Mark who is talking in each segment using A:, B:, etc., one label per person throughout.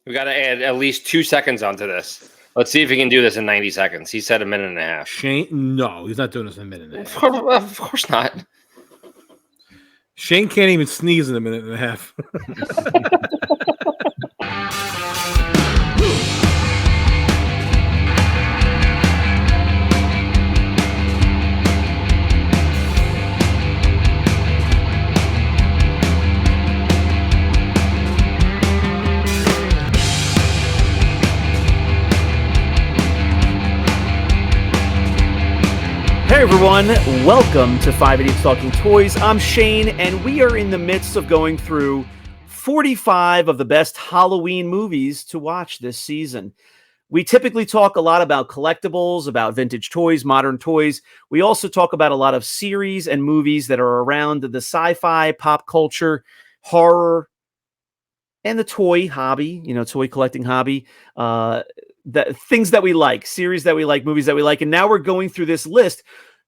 A: We got to add at least 2 seconds onto this. Let's see if he can do this in 90 seconds. He said a minute and a half.
B: Shane, no, he's not doing this in a minute and a half.
A: Of course not.
B: Shane can't even sneeze in a minute and a half.
C: Hey everyone, welcome to 5 Idiots Talking Toys. I'm Shane, and we are in the midst of going through 45 of the best Halloween movies to watch this season. We typically talk a lot about collectibles, about vintage toys, modern toys. We also talk about a lot of series and movies that are around the sci-fi, pop culture, horror, and the toy hobby, toy collecting hobby. Things that we like, series that we like, movies that we like. And now we're going through this list.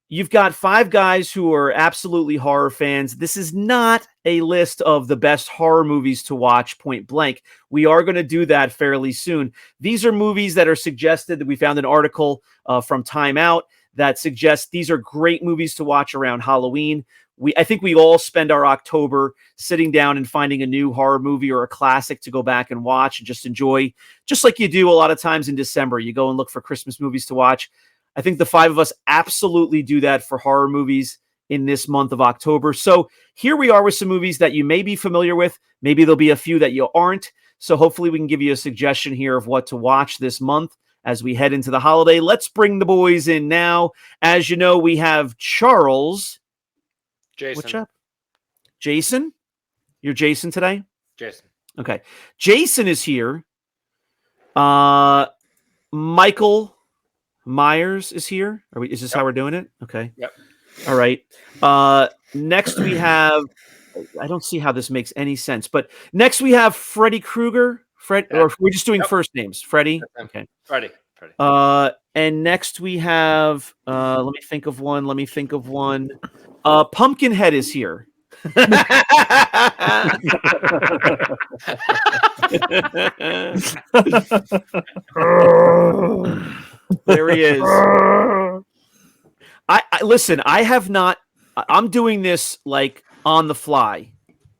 C: You've got 5 guys who are absolutely horror fans. This is not a list of the best horror movies to watch point blank. We are going to do that fairly soon. These are movies that are suggested. We found an article from Time Out that suggests these are great movies to watch around Halloween. I think we all spend our October sitting down and finding a new horror movie or a classic to go back and watch and just enjoy, just like you do a lot of times in December. You go and look for Christmas movies to watch. I think the 5 of us absolutely do that for horror movies in this month of October. So here we are with some movies that you may be familiar with. Maybe there'll be a few that you aren't. So hopefully we can give you a suggestion here of what to watch this month as we head into the holiday. Let's bring the boys in now. As you know, we have Charles.
A: Jason.
C: What's up? Jason? You're Jason today?
A: Jason.
C: Okay. Jason is here. Michael Myers is here. Is this how we're doing it? Okay.
A: Yep.
C: All right. Next we have, I don't see how this makes any sense, but next we have Freddy Krueger. Or we're just doing first names. Freddy. Okay.
A: Freddy.
C: And next we have, let me think of one. Pumpkinhead is here. There he is. I listen, I'm doing this like on the fly.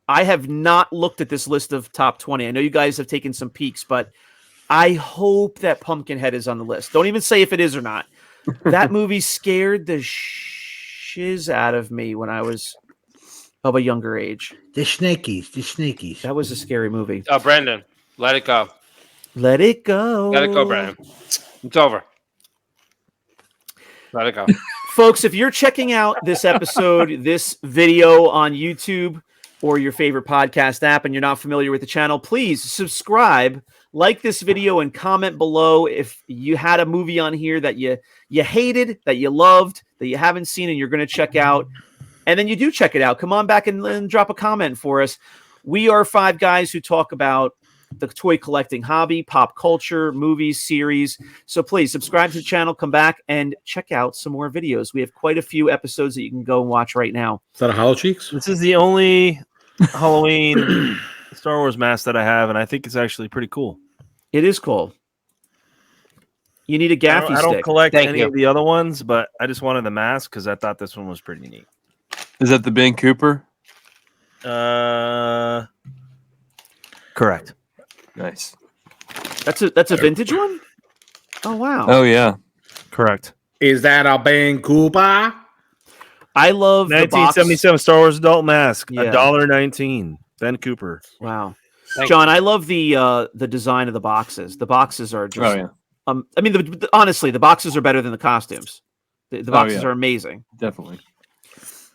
C: I have not looked at this list of top 20. I know you guys have taken some peeks, but I hope that Pumpkinhead is on the list. Don't even say if it is or not. That movie scared the shiz out of me when I was of a younger age.
B: The Snakies.
C: That was a scary movie.
A: Oh, Brandon, let it go.
C: Let it go.
A: Let it go, Brandon. It's over. Let it go.
C: Folks, if you're checking out this episode, this video on YouTube or your favorite podcast app and you're not familiar with the channel, please subscribe, like this video, and comment below if you had a movie on here that you hated, that you loved, that you haven't seen and you're going to check out. And then you do check it out. Come on back and drop a comment for us. We are 5 guys who talk about the toy collecting hobby, pop culture, movies, series. So please subscribe to the channel, come back and check out some more videos. We have quite a few episodes that you can go and watch right now.
B: Is that a Hollow Cheeks?
D: This is the only Halloween Star Wars mask that I have, and I think it's actually pretty cool.
C: It is cool. You need a gaffy stick.
D: I don't collect
A: Thank
D: any
A: you.
D: of the other ones, but I just wanted the mask because I thought this one was pretty neat.
E: Is that the Ben Cooper?
D: Correct.
E: Nice.
C: That's a vintage one? Oh wow.
E: Oh yeah.
D: Correct.
B: Is that a Ben Cooper?
C: I love the box.
D: 1977 Star Wars adult mask.
C: Yeah.
D: $1.19. Ben Cooper.
C: Wow.
A: Thank
C: John, I love the design of the boxes. The boxes are just
E: Oh yeah.
C: I mean, honestly, the boxes are better than the costumes. The boxes
E: yeah.
C: are amazing.
E: Definitely.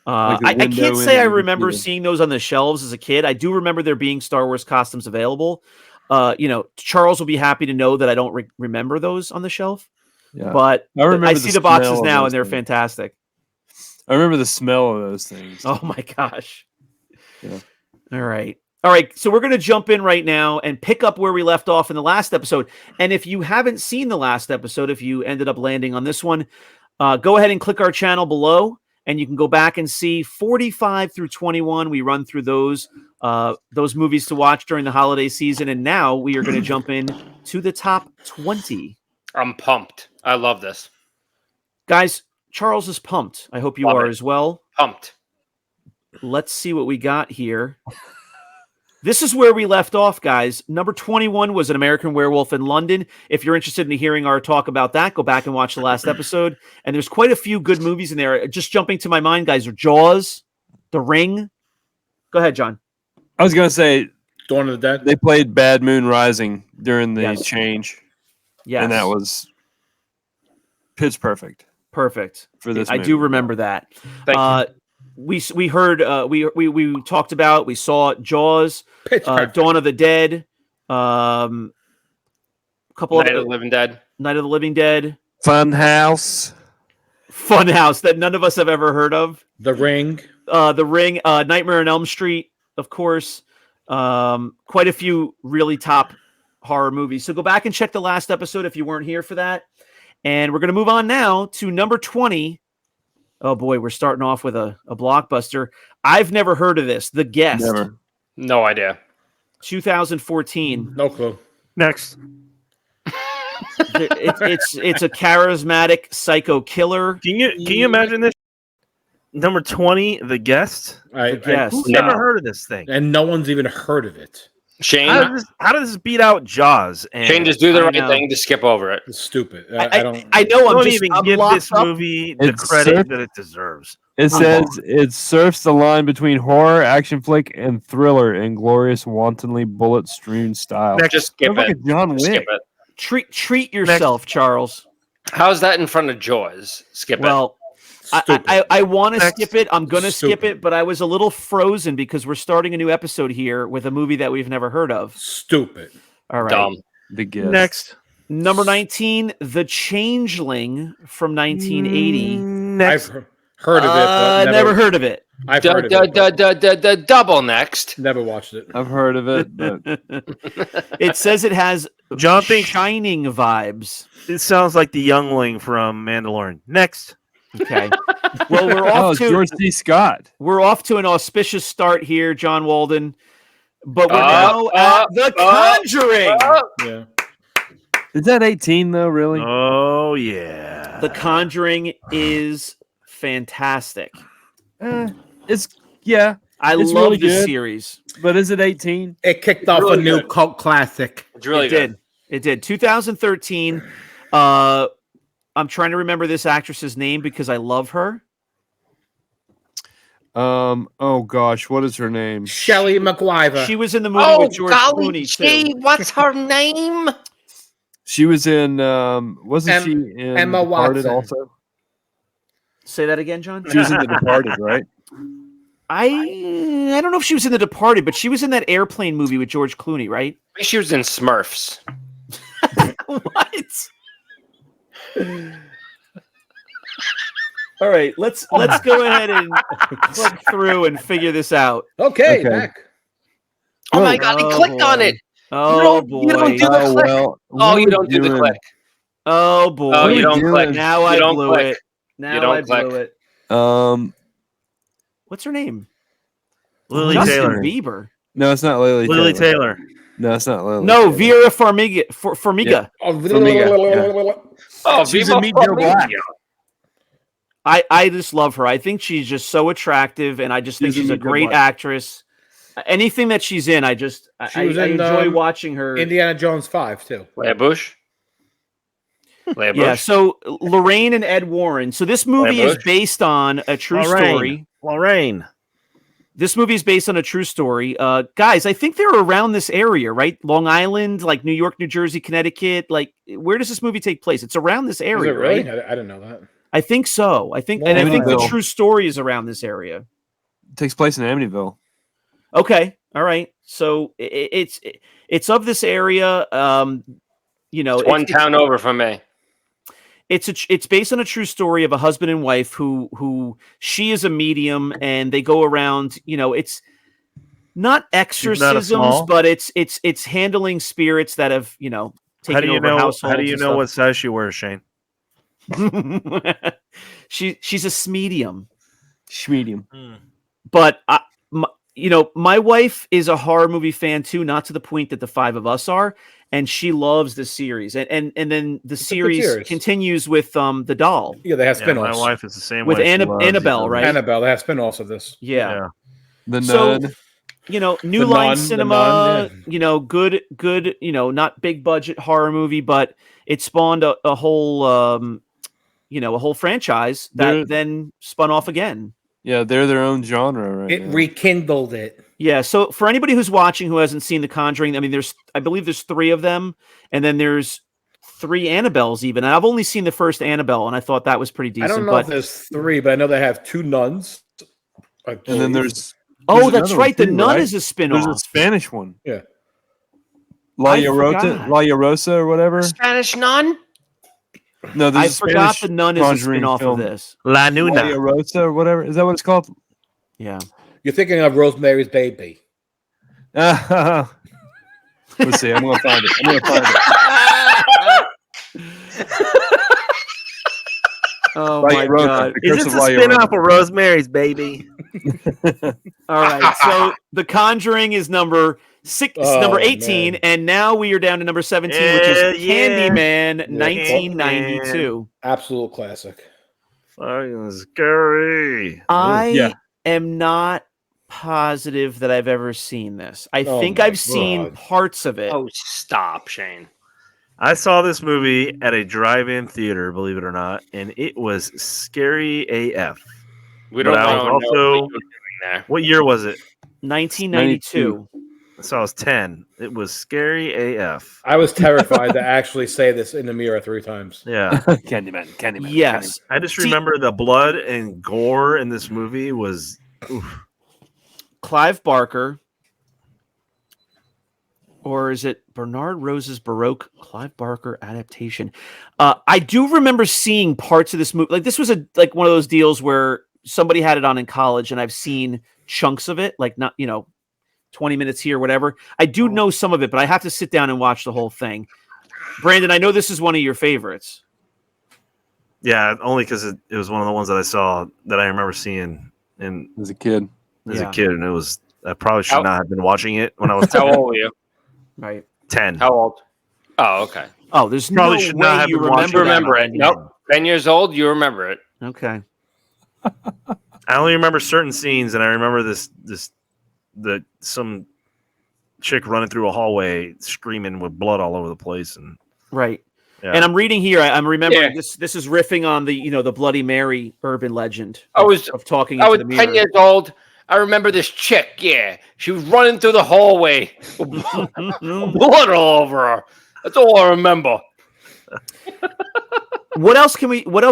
C: I
E: Like the
C: can't
E: window
C: say I
E: in the
C: remember
E: theater.
C: seeing those on the shelves as a kid. I do remember there being Star Wars costumes available. Charles will be happy to know that I don't remember those on the shelf.
E: Yeah.
C: But
E: I remember
C: I
E: the
C: see the boxes
E: smell of
C: now,
E: those
C: and they're
E: things.
C: fantastic.
E: I remember the smell of those things.
C: Oh my gosh.
E: Yeah.
C: All right. So we're going to jump in right now and pick up where we left off in the last episode. And if you haven't seen the last episode, if you ended up landing on this one, go ahead and click our channel below and you can go back and see 45 through 21. We run through those those movies to watch during the holiday season. And now we are going to jump in to the top 20.
A: I'm pumped. I love this.
C: Guys, Charles is pumped. I hope you
A: Love
C: are
A: it.
C: as well.
A: Pumped.
C: Let's see what we got here. This is where we left off, guys. Number 21 was An American Werewolf in London. If you're interested in hearing our talk about that, go back and watch the last episode. And there's quite a few good movies in there. Just jumping to my mind, guys, are Jaws, The Ring. Go ahead, John.
E: I was gonna say
B: Dawn of the Dead.
E: they played Bad Moon Rising during the
C: Yes.
E: change,
C: Yes.
E: and that was pitch perfect
C: perfect.
E: for this.
C: I
E: movie.
C: do remember that.
A: Thank you.
C: We heard we talked about, we saw Jaws,
B: Pitch perfect.
C: Dawn of the Dead, couple
A: Night
C: of
A: of the Living Dead.
C: Night of the Living Dead,
E: Funhouse.
C: Funhouse that none of us have ever heard of,
B: The Ring.
C: The Ring, Nightmare on Elm Street, of course, quite a few really top horror movies. So go back and check the last episode if you weren't here for that. And we're going to move on now to number 20. Oh boy, we're starting off with a blockbuster. I've never heard of this. The Guest,
E: Never.
A: No idea.
C: 2014.
B: No clue.
D: Next.
C: It's a charismatic psycho killer.
D: Can you imagine this? Number 20, The Guest.
B: I,
C: The Guest.
D: Who's
A: No.
D: never heard of this thing?
B: and no one's even heard of it.
A: Shane,
D: How does this beat out Jaws? And
A: Shane, just do the
C: I
A: right
C: know.
A: thing to skip over it.
B: It's stupid.
C: I
B: don't.
C: know I'm
D: don't
C: just
D: even
C: I'm
D: give
C: locked
D: this
C: up.
D: movie the
E: It's
D: credit
E: surf-
D: that it deserves.
E: It says it surfs the line between horror, action flick, and thriller in glorious, wantonly bullet-strewn style.
A: Just skip
E: Sounds like
A: it.
E: a John
A: Skip
E: Wick.
A: it.
C: Treat yourself, Charles.
A: How's that in front of Jaws? Skip it.
C: Well,
B: Stupid.
C: I want to
D: Next.
C: skip it. I'm going to skip
B: Stupid.
C: it, but I was a little frozen because we're starting a new episode here with a movie that we've never heard of.
B: Stupid.
C: All right.
A: Dumb.
E: The Guest.
D: Next.
C: Number 19, The Changeling from 1980.
D: Next.
B: I've heard of it, but
C: Never heard of it.
B: I've heard of it. but
A: Double next.
B: Never watched it.
E: I've heard of it, but
C: It says it has
D: John thinks
C: Shining vibes.
D: it sounds like the youngling from Mandalorian. Next.
C: Okay. Well,
E: oh, George C. Scott.
C: we're off to an auspicious start here, John Walden. But we're
A: Up,
C: now
A: up,
C: at The
A: up,
C: Conjuring.
B: Yeah.
E: Is that 18 though? Really?
D: Oh yeah.
C: The Conjuring is fantastic.
E: It's yeah,
C: I
E: It's
C: love
E: really
C: this
E: good.
C: series.
E: but is it 18?
B: It kicked off
A: Really
B: a new
A: good.
B: cult classic.
A: It's really
C: It
A: good.
C: did. It did. 2013. I'm trying to remember this actress's name because I love her.
E: Oh gosh, what is her name?
B: Shelley McWiver.
C: She was in the movie
A: Oh,
C: with George
A: golly
C: Clooney
A: gee,
C: too.
A: what's her name?
E: She was in wasn't she in
B: Emma
E: Departed
B: Watson.
E: also?
C: Say that again, John.
E: She was in The Departed, right?
C: I don't know if she was in The Departed, but she was in that airplane movie with George Clooney, right?
A: I think she was in Smurfs.
C: What? All right, let's go ahead and click through and figure this out.
B: Okay,
E: Okay.
B: back.
A: Oh my god, he
C: Oh,
A: clicked on
C: boy.
A: it.
C: Oh
A: You don't
C: boy!
A: do the click.
E: what
A: Oh, you
E: are
A: don't
E: we
A: do the
E: doing?
A: click.
C: Oh boy!
A: Oh, you
E: are
A: don't
E: we
A: click.
E: doing?
C: Now
A: You
C: I
A: don't
C: blew
A: click.
C: it. Now
A: don't
C: I blew
A: click.
C: it. What's her name?
D: Lily
C: Justin
D: Taylor.
C: Bieber.
E: No, it's not Lily.
D: Lily Taylor.
E: No, it's not Lily.
C: No,
E: Taylor.
C: Vera Farmiga. Formiga.
B: Oh,
A: Oh,
E: She's
A: Viva
E: in Meet Joe
A: Farmiga.
E: Black.
C: I just love her. I think she's just so attractive, and I just think
E: She's in
C: she's a
E: Meet Joe
C: great
E: Black.
C: actress. Anything that she's in, I
B: She was
C: I
B: in,
C: enjoy
B: um,
C: watching her.
B: Indiana Jones 5, too.
A: Leia Bush. Leia
C: Yeah,
A: Bush.
C: so Lorraine and Ed Warren. So this movie is
A: Bush.
C: based on a true
D: Lorraine.
C: story.
D: Lorraine.
C: This movie is based on a true story. Guys, I think they're around this area, right? Long Island, like New York, New Jersey, Connecticut. Like, where does this movie take place? It's around this
B: Is
C: area,
B: it really?
C: right?
B: I didn't know that.
C: I think so. I think the
E: Amityville.
C: true story is around this area.
E: It takes place in Amityville.
C: Okay, all right. So it's of this area. You know,
A: It's one town over from me.
C: It's based on a true story of a husband and wife who she is a medium and they go around. You know, it's not exorcisms,
D: small?
C: but it's handling spirits that have taken
D: How do you
C: over
D: know?
C: households.
D: How do you
C: and
D: know
C: stuff.
D: what size she wears, Shane?
C: she's a medium,
E: Schmedium.
C: but my wife is a horror movie fan too, not to the point that the five of us are, and she loves the series. And then the
B: a good
C: series
B: series.
C: continues with the doll
B: Yeah, they have
D: Yeah,
B: spin-offs.
D: my wife is the same
C: with
D: way. She loves
C: Annabelle,
D: these
C: right?
B: Annabelle, they have spin-offs of this.
C: Yeah.
E: The
C: So,
E: Nun.
C: New
B: The
C: Line
B: Nun, The
C: Cinema,
B: Nun,
C: good, not big budget horror movie, but it spawned a whole, a whole franchise that
E: They're-
C: then spun off again.
E: Yeah, they're their own genre right
B: It
E: now.
B: rekindled it.
C: Yeah. So for anybody who's watching who hasn't seen The Conjuring, I mean, I believe there's 3 of them, and then there's 3 Annabelles even. And I've only seen the first Annabelle, and I thought that was pretty
B: I
C: decent.
B: don't know
C: but
B: if there's 3, but I know they have 2 nuns.
E: and then there's
C: that's
E: another
C: right.
E: one
C: The
E: too,
C: Nun
E: right?
C: is a
E: There's a
C: spin-off.
E: Spanish one.
B: Yeah.
E: La
C: I
E: Llorota,
C: forgot.
E: La Llorosa or whatever.
A: Spanish nun.
E: No,
C: I
E: there's a
C: forgot
E: Spanish
C: the Nun is a
E: Conjuring
C: spin-off
E: film.
C: of this.
D: La
E: La
D: Nuna.
E: Llorosa or whatever. Is that what it's called?
C: Yeah.
B: You're thinking of Rosemary's Baby.
E: Let's see. I'm gonna find it.
C: Oh
E: La
C: my
E: Llorota,
C: God.
E: The Curse
D: Is
E: of
D: this a
E: La
D: spin-off
E: Llorota.
D: of Rosemary's Baby?
C: All right. So The Conjuring is number
B: Oh,
C: 18,
B: man.
C: and now we are down to number 17, which
D: Yeah,
C: is
D: yeah.
C: Candyman,
B: Yeah.
C: 1992.
B: Absolute classic.
D: Fucking scary.
C: I
E: Yeah.
C: am not positive that I've ever seen this. I
B: Oh
C: think
B: my
C: I've seen
B: God.
C: parts of it.
A: Oh, stop, Shane.
D: I saw this movie at a drive-in theater, believe it or not, and it was scary AF.
A: We
D: But
A: don't
D: I
A: know
D: was
A: what
D: also-
A: you're doing there.
D: What year was it?
C: 1992.
D: So I was 10. It was scary AF.
B: I was terrified to actually say this in the mirror 3 times.
D: Yeah.
E: Candyman.
C: Yes.
D: I just
C: See-
D: remember the blood and gore in this movie was oof.
C: Clive Barker. Or is it Bernard Rose's Baroque Clive Barker adaptation? I do remember seeing parts of this movie. Like this was one of those deals where somebody had it on in college, and I've seen chunks of it, like not 20 minutes here, whatever. I do know some of it, but I have to sit down and watch the whole thing. Brandon, I know this is one of your favorites.
D: Yeah, only because it was one of the ones that I saw that I remember seeing
E: As a kid.
D: as
C: Yeah.
D: a kid, and it was I probably should
A: How-
D: not have been watching it when I was
A: How old were you?
C: Right.
D: 10.
A: How old? Oh, okay.
C: Oh, there's
D: Probably
C: no
D: should not
C: way
D: have
C: you
D: been watching
C: remember
A: Remember
C: that.
A: it. Nope. 10 years old, you remember it.
C: Okay.
D: I only remember certain scenes, and I remember some chick running through a hallway screaming with blood all over the place, and
C: Right.
D: yeah.
C: And I'm reading here. I'm remembering
A: Yeah.
C: this is riffing on the Bloody Mary urban legend.
A: I was-
C: of talking
A: I
C: into
A: was
C: the mirror.
A: 10 years old. I remember this chick. Yeah. She was running through the hallway. Blood all over her. That's all I remember.
C: What else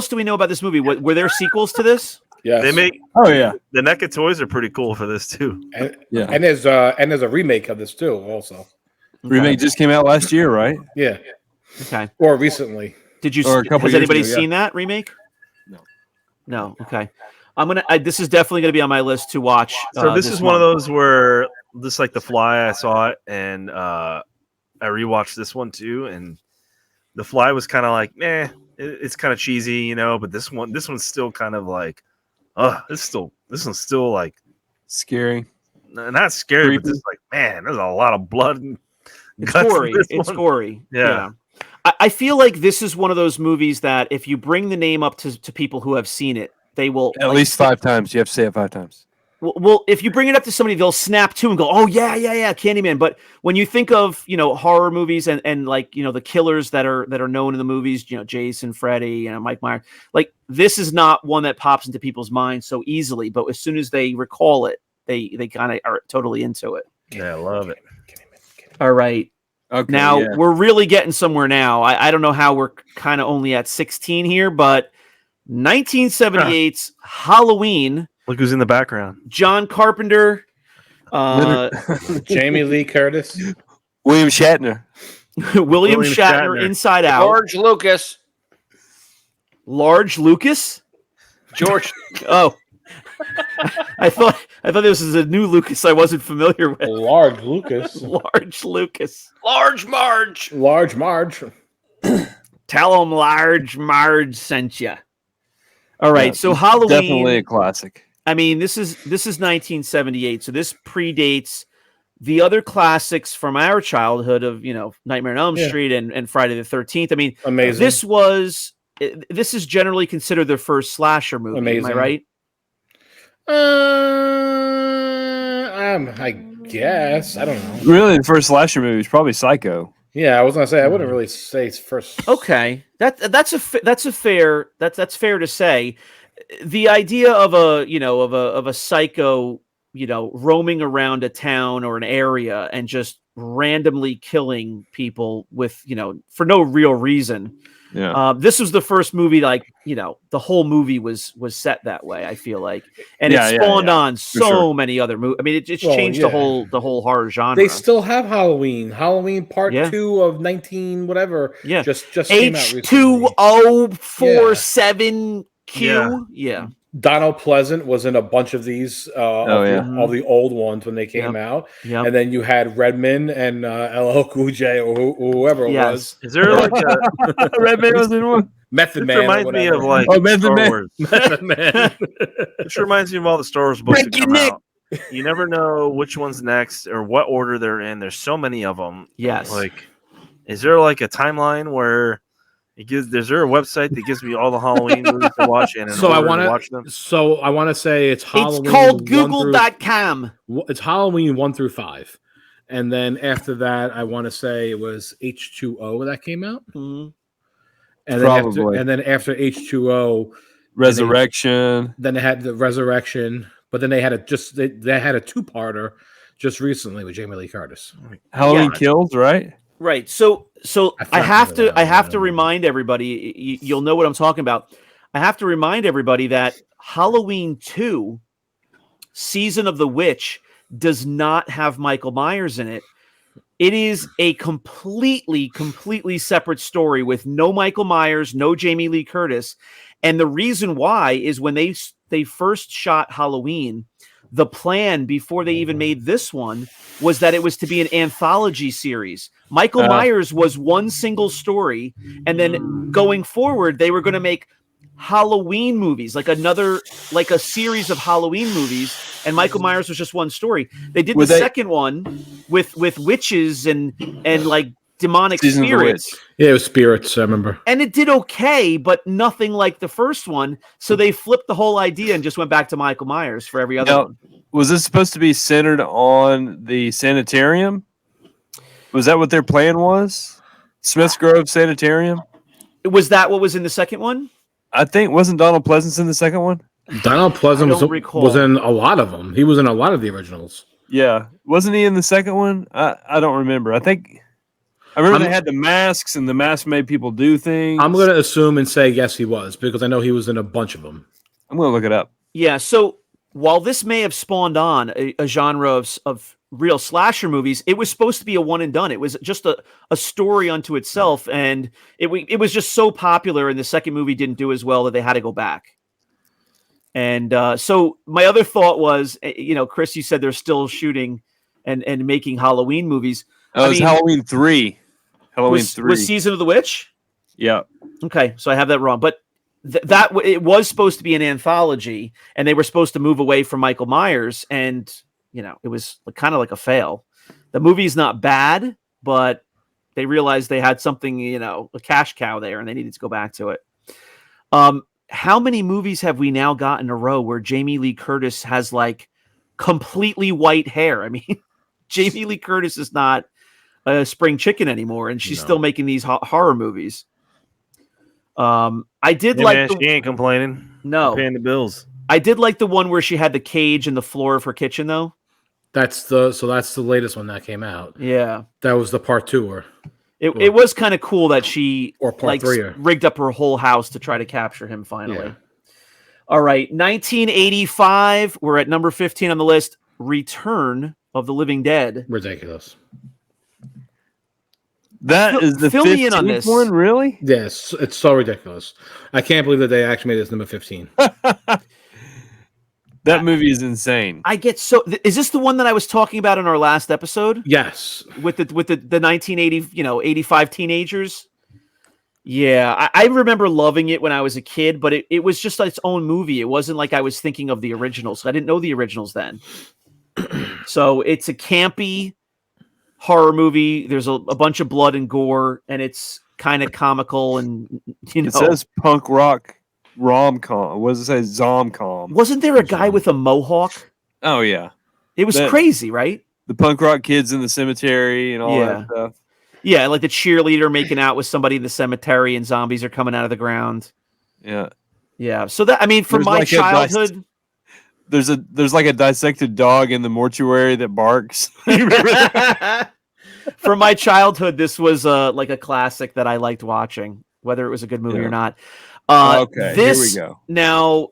C: do we know about this movie? Were there sequels to this?
B: Yes.
D: they make
E: Oh yeah.
D: the NECA toys are pretty cool for this too.
B: and,
E: Yeah.
B: and there's a remake of this too, also.
E: Remake just came out last year, right?
B: Yeah.
C: Okay.
B: Or recently.
C: Did you?
E: Or a couple
C: Has
E: years
C: anybody
E: ago, yeah.
C: seen that remake?
E: No.
C: No. Okay. This is definitely gonna be on my list to watch.
D: So this is one of
C: month.
D: those where just like The Fly, I saw it and I rewatched this one too, and The Fly was kind of like, it's kind of cheesy, but this one's still kind of like, this one's still like
E: Scary.
D: not scary,
E: Creepy.
D: but just like, man, there's a lot of blood and
C: It's
D: guts in
C: gory.
D: this
C: It's
D: one.
C: gory.
D: Yeah.
C: I feel like this is one of those movies that if you bring the name up to people who have seen it, they will
E: At least 5 times. You have to say it 5 times.
C: Well, if you bring it up to somebody, they'll snap to and go, "Oh yeah, Candyman." But when you think of horror movies and like the killers that are known in the movies, Jason, Freddy, Mike Myers, like this is not one that pops into people's minds so easily. But as soon as they recall it, they kind of are totally into it.
D: Yeah, I love it.
C: All right,
E: Okay.
C: now
E: yeah.
C: we're really getting somewhere. Now I don't know how we're kind of only at 16 here, but 1978's Halloween.
D: Look who's in the background.
C: John Carpenter,
B: Jamie Lee Curtis.
E: William Shatner.
C: William
D: William
C: Shatner,
D: Shatner.
C: Inside Out,
A: George Lucas.
C: Large Lucas.
A: George.
C: Oh, I thought this was a new Lucas I wasn't familiar with.
B: Large Lucas.
C: Large Lucas.
A: Large Marge.
B: Large Marge.
C: Tell him Large Marge sent you. All right,
E: Yeah,
C: so Halloween.
E: Definitely a classic.
C: I mean, this is 1978, so this predates the other classics from our childhood of, Nightmare on Elm
B: Yeah.
C: Street and Friday the 13th. I mean,
B: Amazing.
C: this is generally considered their first slasher movie.
B: Amazing.
C: Am I right?
B: I guess. I don't know.
E: Really, the first slasher movie is probably Psycho.
B: Yeah, I was gonna say I wouldn't really say it's first.
C: Okay, that's fair to say. The idea of a psycho, roaming around a town or an area and just randomly killing people with, for no real reason.
E: Yeah.
C: This was the first movie, the whole movie was set that way, I feel like, and
E: Yeah,
C: it
E: yeah,
C: spawned
E: yeah,
C: on so
E: sure.
C: many other movies. I mean, it
B: Well,
C: changed
B: yeah.
C: the whole horror genre.
B: They still have Halloween. Halloween Part
C: Yeah.
B: 2 of 19 whatever.
C: Yeah.
B: Just came out recently.
C: H2047Q. Yeah.
B: Donald Pleasant was in a bunch of these, all the old ones when they came out.
C: Yeah.
B: And then you had Redman and LL Cool J or whoever it was.
D: Is there like a
E: Redman was in one.
B: Method
D: this
B: Man.
D: reminds me of like
E: Method
D: Star
E: Man.
D: Wars.
B: Method Man.
D: This reminds me of all the Star Wars books that
C: Break your
D: come
C: neck.
D: out. You never know which one's next or what order they're in. There's so many of them.
C: Yes.
D: Like, is there like a timeline where is there a website that gives me all the Halloween movies to watch and
B: So I want
D: watch them?
B: to say it's Halloween.
C: It's called
B: 1 through-
C: Google.com.
B: It's Halloween 1 through 5. And then after that, I want to say it was H2O that came out.
C: Mhm.
B: And
E: Probably.
B: then after H2O,
E: Resurrection.
B: then they had the Resurrection, but then they had they had a two-parter just recently with Jamie Lee Curtis.
E: Halloween
C: Yeah.
E: Kills, right?
C: Right. So
B: I
C: I have
B: forgot
C: to
B: about that.
C: remind everybody, you'll know what I'm talking about. I have to remind everybody that Halloween 2 Season of the Witch does not have Michael Myers in it. It is a completely separate story with no Michael Myers, no Jamie Lee Curtis. And the reason why is when they first shot Halloween, the plan before they even made this one was that it was to be an anthology series. Michael Myers was one single story, and then going forward, they were going to make Halloween movies, like a series of Halloween movies, and Michael Myers was just one story. They did second one with witches and like demonic
E: Season of the
C: spirits.
E: Witch.
B: Yeah, it was Spirits, I remember.
C: And it did okay, but nothing like the first one. So they flipped the whole idea and just went back to Michael Myers for every other
E: Now,
C: one.
E: was this supposed to be centered on the sanitarium? Was that what their plan was? Smith's Grove Sanitarium?
C: Was that what was in the second one?
E: I think wasn't Donald Pleasance in the second one?
B: Donald Pleasant
C: I don't recall.
B: was in a lot of them. He was in a lot of the originals.
E: Yeah, wasn't he in the second one? I don't remember. I remember they had the masks, and the masks made people do things.
B: I'm going to assume and say yes, he was, because I know he was in a bunch of them.
E: I'm gonna look it up.
C: Yeah. So while this may have spawned on a genre of real slasher movies, it was supposed to be a one and done. It was just a story unto itself, and it was just so popular, and the second movie didn't do as well that they had to go back. And so my other thought was, Chris, you said they're still shooting and making Halloween movies.
E: Oh, it was Halloween 3. Halloween 3.
C: Was Season of the Witch?
E: Yeah.
C: Okay, so I have that wrong, but it was supposed to be an anthology, and they were supposed to move away from Michael Myers, and it was kind of like a fail. The movie's not bad, but they realized they had something, a cash cow there, and they needed to go back to it. How many movies have we now got in a row where Jamie Lee Curtis has like completely white hair? I mean, Jamie Lee Curtis is not a spring chicken anymore, and she's still making these horror movies. I did
D: She ain't complaining.
C: No,
D: Paying the bills.
C: I did like the one where she had the cage in the floor of her kitchen, though.
B: That's the latest one that came out.
C: Yeah,
B: That was the part 2
C: it was kind of cool that she
B: or part 3
C: rigged up her whole house to try to capture him finally.
B: Yeah.
C: All right, 1985. We're at number 15 on the list. Return of the Living Dead.
B: Ridiculous.
E: That is the
C: fill me in on
E: 15th
C: this.
E: one, really?
B: Yes, it's so ridiculous. I can't believe that they actually made this number 15.
E: That movie is insane.
C: I get so. Is this the one that I was talking about in our last episode
B: Yes.
C: with the 1980 85 teenagers? Yeah, I remember loving it when I was a kid, but it was just its own movie. It wasn't like I was thinking of the originals. I didn't know the originals then. So it's a campy horror movie. There's a bunch of blood and gore, and it's kind of comical. And
E: It says punk rock rom-com. What does it say? Zom-com.
C: wasn't there a guy with a mohawk?
E: Oh, yeah.
C: It was
E: That-
C: crazy, right?
E: The punk rock kids in the cemetery and all
C: Yeah.
E: that stuff.
C: Yeah, like the cheerleader making out with somebody in the cemetery, and zombies are coming out of the ground.
E: Yeah.
C: Yeah, so that, I mean, from
E: There's
C: my
E: like a
C: childhood,
E: There's like a dissected dog in the mortuary that barks. You remember that?
C: from my childhood, this was like a classic that I liked watching, whether it was a good movie
E: Yeah.
C: or not.
E: Okay,
C: this,
E: here we go.
C: Now,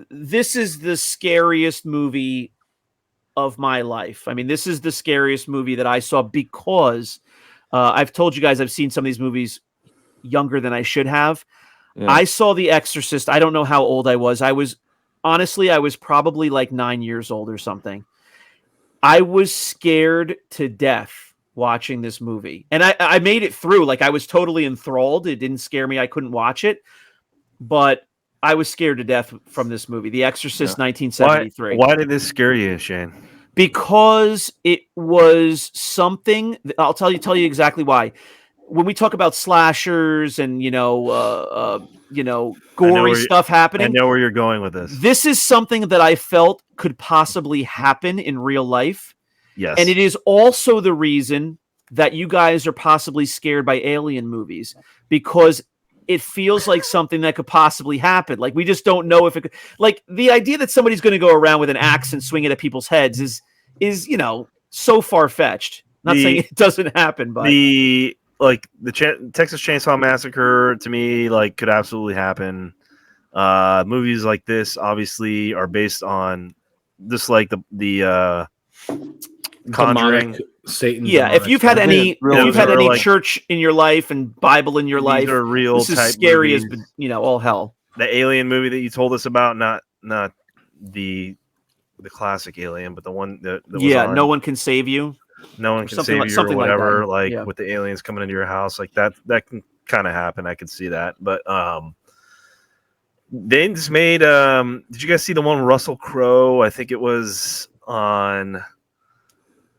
C: this is the scariest movie of my life. I mean, this is the scariest movie that I saw because I've told you guys I've seen some of these movies younger than I should have.
E: Yeah.
C: I saw The Exorcist. I don't know how old I was. I was probably like 9 years old or something. I was scared to death watching this movie. And I made it through. Like, I was totally enthralled. It didn't scare me. I couldn't watch it. But I was scared to death from this movie, The Exorcist, 1973.
D: Why did this scare you, Shane?
C: Because it was something. I'll tell you exactly why. When we talk about slashers and gory stuff
D: I
C: happening,
D: know where you're going with this.
C: this is something that I felt could possibly happen in real life.
D: Yes.
C: And it is also the reason that you guys are possibly scared by alien movies, because it feels like something that could possibly happen. Like, we just don't know if it could. Like, the idea that somebody's going to go around with an axe and swing it at people's heads is so far-fetched. Not saying it doesn't happen, but
D: the Texas Chainsaw Massacre, to me, like, could absolutely happen. Movies like this obviously are based on just like the Conjuring.
B: Demonic Satan.
C: yeah, if you've had any, if
E: Really,
C: you've had
D: or
C: any
D: like-
C: church in your life and Bible in your
D: These
C: life,
D: are real
C: this is
D: type
C: scary
D: movies.
C: as all hell.
D: The Alien movie that you told us about, not the classic Alien, but the one that was on
C: No One Can Save You.
D: No One Can
C: something
D: Save
C: like-
D: You or
C: something like
D: whatever,
C: that.
D: like
C: Yeah.
D: with the aliens coming into your house, like that can kind of happen. I could see that. But they just made did you guys see the one with Russell Crowe? I think it was on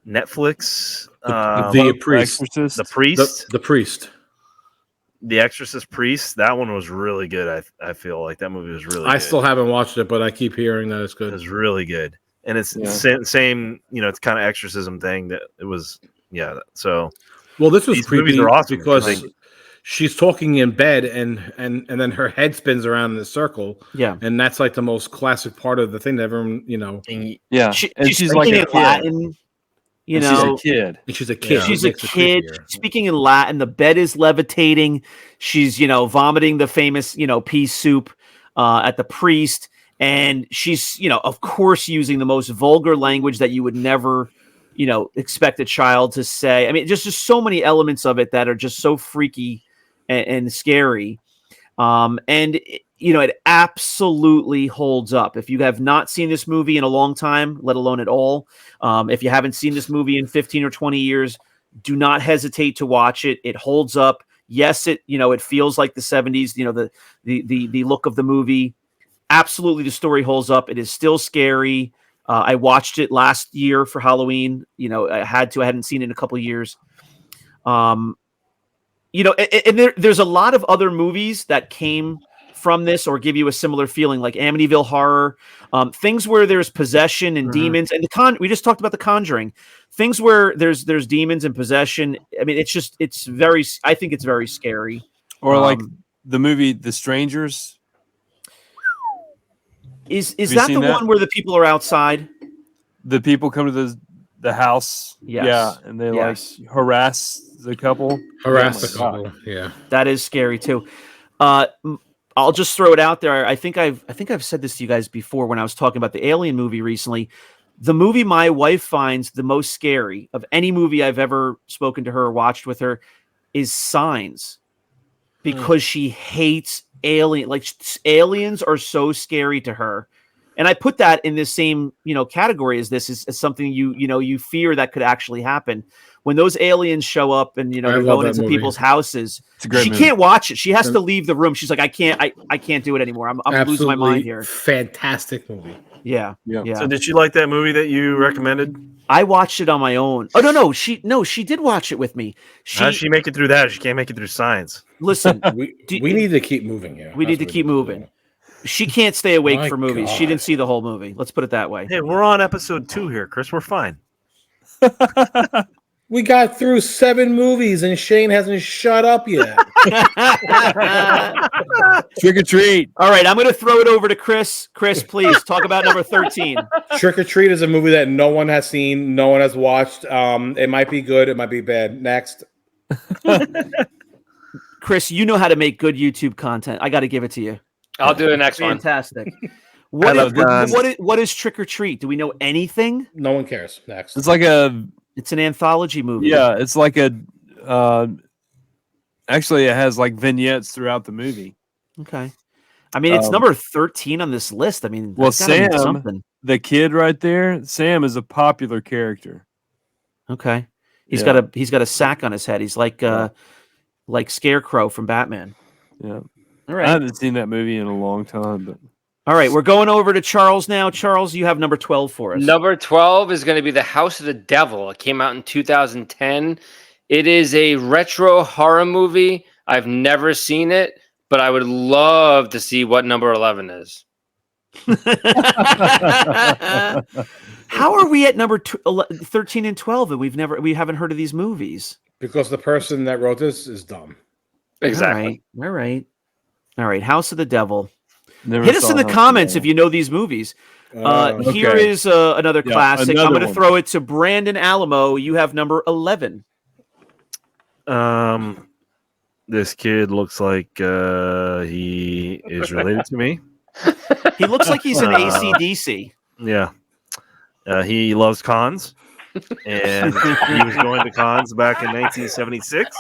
D: Netflix.
B: The priest.
E: Exorcist.
D: The Priest.
B: The priest.
D: The Exorcist Priest. That one was really good. I feel like that movie was really
B: I
D: good.
B: still haven't watched it, but I keep hearing that it's
D: It
B: good.
D: was really good. And it's
E: Yeah.
D: same, it's kind of exorcism thing that it was. Yeah. So
B: Well, this was
D: these movies
B: creepy
D: are awesome
B: because
D: because
B: she's talking in bed and then her head spins around in a circle,
C: Yeah.
B: and that's like the most classic part of the thing that everyone,
D: and
E: Yeah. and she's like
C: speaking
E: a
C: in
E: kid.
C: Latin.
E: And she's a kid.
B: and she's a kid.
C: She's
B: It
C: a
B: makes it
C: kid
B: creepier.
C: speaking in Latin. The bed is levitating. She's, vomiting the famous, pea soup at the priest. And she's, of course, using the most vulgar language that you would never, expect a child to say. I mean, just so many elements of it that are just so freaky and scary. It absolutely holds up. If you have not seen this movie in a long time, let alone at all, if you haven't seen this movie in 15 or 20 years, do not hesitate to watch it. It holds up. Yes, it feels like the 70s, the look of the movie. Absolutely, the story holds up. It is still scary. I watched it last year for Halloween. I hadn't seen it in a couple of years. And there's a lot of other movies that came from this or give you a similar feeling, like Amityville Horror, things where there's possession and demons, and we just talked about The Conjuring, things where there's demons and possession. I mean, I think it's very scary.
E: Or like the movie The Strangers.
C: Is
E: you
C: that
E: seen
C: the
E: that?
C: one where the people are outside?
E: The people come to the house.
C: Yes.
E: Yeah, and they
C: Yes.
E: like harass the couple.
B: Harass
E: Oh
B: the
E: my
B: couple. Yeah.
C: That is scary too. I'll just throw it out there. I think I've said this to you guys before when I was talking about the Alien movie recently. The movie my wife finds the most scary of any movie I've ever spoken to her or watched with her is Signs, because she hates alien. Like, aliens are so scary to her And I put that in this same, category as this is something you fear that could actually happen. When those aliens show up and,
B: I
C: they're
B: love
C: going
B: that
C: into
B: movie.
C: people's houses,
E: It's a great
C: she
E: movie.
C: can't watch it. She has to leave the room. She's like, I can't do it anymore. I'm losing my mind here.
B: Fantastic movie.
C: Yeah.
E: Yeah.
C: Yeah.
D: So did you like that movie that you recommended?
C: I watched it on my own. Oh no, she did watch it with me.
D: How does she make it through that? She can't make it through science.
C: Listen,
B: We
C: Do-
B: need to keep moving here.
C: we need to keep moving. She can't stay awake
B: My
C: for movies. She
B: God.
C: didn't see the whole movie. Let's put it that way.
D: Hey, we're on episode 2 here, Chris. We're fine.
B: We got through 7 movies and Shane hasn't shut up yet.
E: Trick or treat.
C: All right, I'm going to throw it over to Chris. Chris, please talk about number 13.
B: Trick or Treat is a movie that no one has seen, no one has watched. It might be good, it might be bad. Next.
C: Chris, you know how to make good YouTube content. I got to give it to you.
A: I'll do the next one.
C: Fantastic.
D: I love guns.
C: What is Trick or Treat? Do we know anything?
B: No one cares. Next.
E: It's like a
C: It's an anthology movie.
E: yeah. It's like a. Actually, it has like vignettes throughout the movie.
C: Okay. I mean, it's number 13 on this list. I mean,
E: Well,
C: that's gotta mean
E: Sam-
C: something.
E: The kid right there, Sam, is a popular character.
C: Okay. He's
E: Yeah.
C: got a sack on his head. He's like Scarecrow from Batman.
E: Yeah,
C: All
E: I
C: right.
E: haven't seen that movie in a long time, but
C: All right, we're going over to Charles now. Charles, you have number 12 for us.
A: Number 12 is going to be The House of the Devil. It came out in 2010. It is a retro horror movie. I've never seen it, but I would love to see what number 11 is.
C: How are we at number 13 and 12 and we haven't heard of these movies?
B: Because the person that wrote this is dumb.
A: Exactly.
C: All right. House of the Devil.
E: never
C: Hit us
E: saw
C: in the
E: House of
C: comments
E: the
C: if you know these movies. Here
E: Okay.
C: is another
E: Yeah,
C: classic. I'm
E: another
C: going to
E: one.
C: throw it to Brandon Alamo. You have number 11.
D: This kid looks like he is related to me.
C: He looks like he's an AC/DC.
D: Yeah. He loves cons. And he was going to cons back in 1976.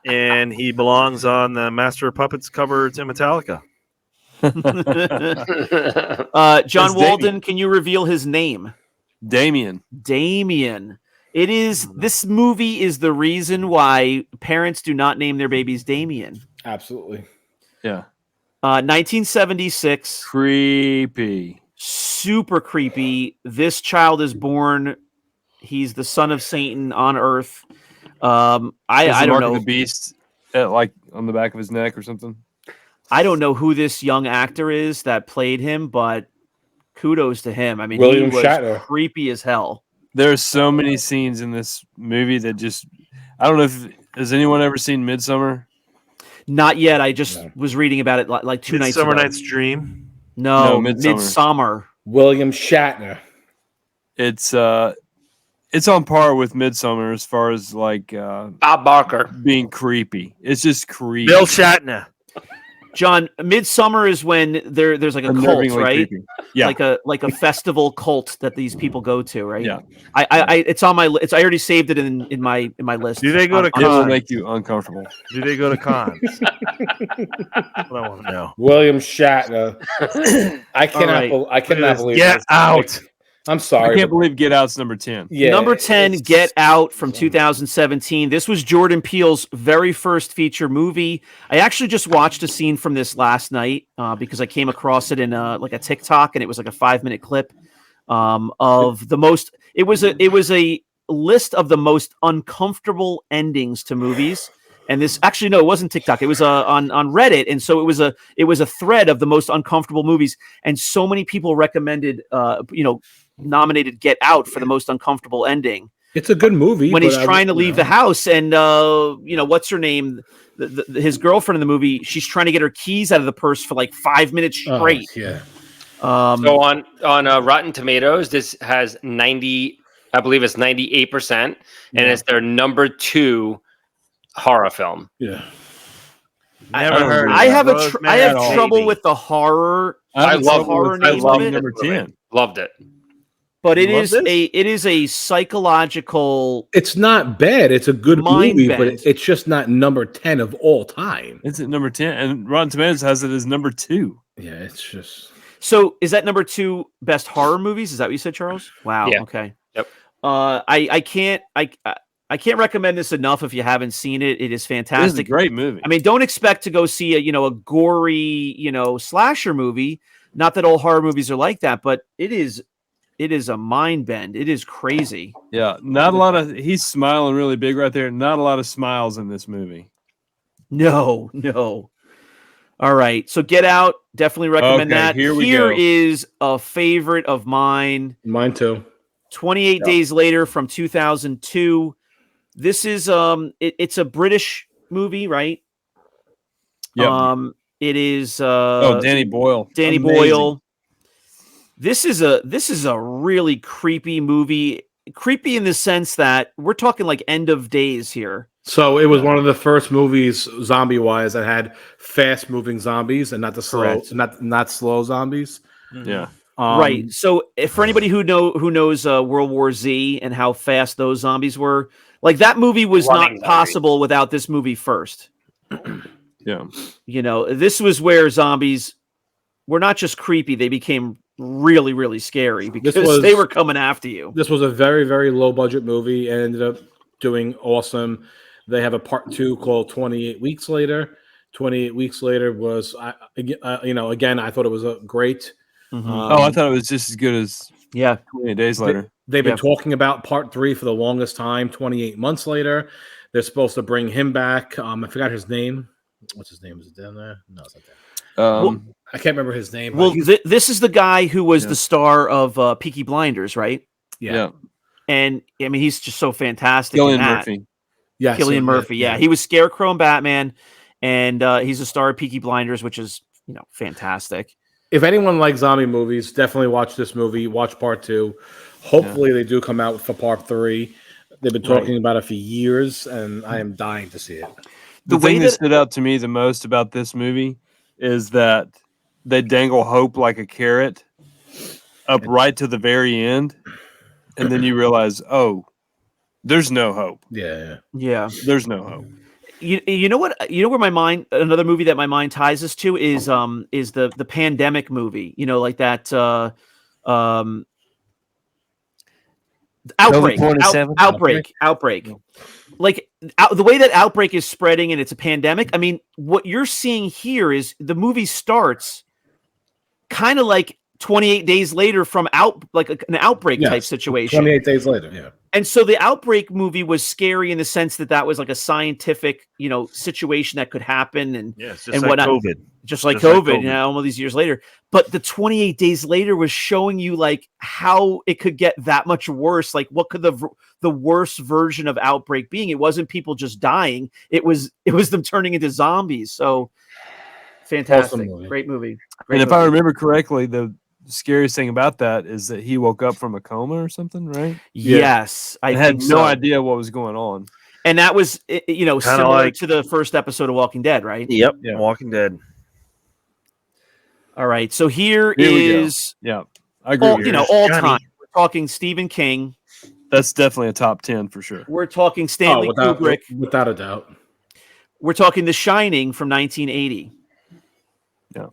D: And he belongs on the Master of Puppets cover to Metallica.
C: John
E: It's
C: Walden, can you reveal his name?
E: Damien.
C: Damien. It is. This movie is the reason why parents do not name their babies Damien.
B: Absolutely.
E: Yeah.
C: 1976.
E: Creepy.
C: Super creepy. This child is born. He's the son of Satan on Earth. I don't
E: Mark
C: know.
E: of the Beast like on the back of his neck or something.
C: I don't know who this young actor is that played him, but kudos to him. I mean,
B: William
C: he was
B: Shatner.
C: creepy as hell.
E: There's so many scenes in this movie that just I don't know if has anyone ever seen Midsummer?
C: Not yet. I just
B: No.
C: was reading about it like 2 nights ago.
D: Summer Night's Dream.
C: No,
E: No, Midsommar.
C: Midsummer.
B: William Shatner.
E: It's on par with Midsummer as far as like
A: Bob Barker.
E: being creepy. It's just creepy.
D: Bill Shatner.
C: John, Midsummer is when there's like a cult,
E: Unnervingly
C: right?
E: creepy. Yeah.
C: Like a festival cult that these people go to, right?
E: Yeah.
C: I it's on my list. I already saved it in my list.
D: Do they go to
E: It will
D: cons?
E: make you uncomfortable.
D: Do they go to cons? That's what I want to know.
B: William Shatner. I cannot.
C: right.
B: I cannot believe.
D: Get
B: this.
D: out.
B: I'm
E: I
B: sorry.
E: can't believe Get Out's number 10.
B: Yeah,
C: Number 10,
B: it's-
C: Get Out from 2017. This was Jordan Peele's very first feature movie. I actually just watched a scene from this last night because I came across it in like a TikTok, and it was like a 5-minute clip of the most. It was a list of the most uncomfortable endings to movies. And this actually no, it wasn't TikTok. It was on Reddit, and so it was a thread of the most uncomfortable movies. And so many people recommended, nominated Get Out for the most uncomfortable ending
B: It's a good movie.
C: when
B: but
C: he's
B: I-
C: trying to leave the house, and what's her name? His girlfriend in the movie. She's trying to get her keys out of the purse for like 5 minutes
B: Oh,
C: straight.
B: yeah.
A: So on Rotten Tomatoes, this has 90, I believe it's 98%, and it's their number 2 horror film.
B: Yeah.
D: Never heard of
C: I
D: it.
C: have
D: Rosemary
C: I have
D: Baby.
C: trouble with the horror,
A: I love
C: horror
A: I
C: name
A: love
C: of it,
E: number 10.
A: Loved it.
C: but it
D: You love
C: is
D: this?
C: a psychological.
B: It's not bad. It's a good
C: Mind
B: movie,
C: bend.
B: but it's just not number 10 of all time.
E: It's at number 10. And Rotten Tomatoes has it as number 2.
B: Yeah, it's just.
C: So is that number 2 best horror movies? Is that what you said, Charles? Wow.
A: Yeah.
C: Okay.
A: Yep.
C: I can't recommend this enough if you haven't seen it. It is
E: This is a
C: fantastic.
E: great movie.
C: I mean, don't expect to go see a gory, slasher movie. Not that all horror movies are like that, but it is a mind bend. It is crazy.
E: yeah, not a lot of. He's smiling really big right there. Not a lot of smiles in this movie.
C: No. All right. So Get Out, definitely recommend
E: Okay,
C: that.
E: here we
C: Here
E: go.
C: is a favorite of mine.
B: Mine too.
C: 28 Days Later from 2002. This is it's a British movie, right?
E: Yep.
C: It is
E: Danny Boyle.
C: Danny
E: Amazing.
C: Boyle. This is a really creepy movie. Creepy in the sense that we're talking like End of Days here.
B: So it was one of the first movies, zombie wise, that had fast moving zombies and not the slow,
C: Correct.
B: not slow zombies.
E: Yeah.
C: Right. So for anybody who knows World War Z and how fast those zombies were, like that movie was
A: Running
C: not
A: zombies.
C: possible without this movie first.
E: Yeah.
C: This was where zombies were not just creepy; they became really, really scary because they were coming after you.
B: This was a very, very low budget movie and ended up doing awesome. They have a part 2 called 28 Weeks Later. 28 Weeks Later was, again, I thought it was a great.
E: I thought it was just as good as
C: Yeah.
E: 28 Days Later.
B: They've been
C: Yeah.
B: talking about part 3 for the longest time. 28 months later, they're supposed to bring him back. I forgot his name. What's his name? Is it down there? No, it's not there. I can't remember his name.
C: Well,
B: He's-
C: this is the guy who was
E: Yeah.
C: the star of Peaky Blinders, right?
E: yeah.
C: And I mean, he's just so fantastic.
E: Cillian
C: in that.
E: Murphy.
B: yes,
C: Cillian Murphy. Yeah, he was Scarecrow in Batman, and he's a star of Peaky Blinders, which is fantastic.
B: If anyone likes zombie movies, definitely watch this movie. Watch part 2. Hopefully, they do come out for part 3. They've been talking about it for years, and I am dying to see it.
E: The
C: The way
E: thing that
C: that-
E: stood out to me the most about this movie is that they dangle hope like a carrot up right to the very end, and then you realize, oh, there's no hope.
B: Yeah.
C: Yeah.
E: There's no hope.
C: You know what? You know where another movie that my mind ties us to is the pandemic movie. Like that Outbreak.
E: 47?
C: Outbreak. Like the way that Outbreak is spreading and it's a pandemic. I mean, what you're seeing here is the movie starts kind of like 28 days later from an outbreak
B: Yes,
C: type situation.
B: 28 days later. Yeah.
C: And so the Outbreak movie was scary in the sense that was like a scientific, situation that could happen and
D: Yeah, it's
C: And
D: just like
C: whatnot.
D: COVID.
C: just like
D: Just like
C: COVID,
D: COVID.
C: all these years later. But the 28 days later was showing you like how it could get that much worse. Like what could the worst version of Outbreak being? It wasn't people just dying. It was them turning into zombies. So fantastic.
B: Awesome movie.
C: Great movie.
E: And
C: Great
E: if I
C: movie.
E: remember correctly, the scariest thing about that is that he woke up from a coma or something, right?
C: Yes, I
E: I had
C: think
E: no
C: so.
E: idea what was going on.
C: And that was, similar
D: like-
C: to the first episode of Walking Dead, right?
D: Yep.
E: Yeah.
D: Walking Dead.
C: All right. So here
E: Here we go.
C: is
E: Yeah, I agree.
C: all,
E: with you.
C: all
D: Johnny.
C: time. We're talking Stephen King.
E: That's definitely a top 10 for sure.
C: We're talking Stanley Kubrick.
B: Without a doubt.
C: We're talking The Shining from 1980.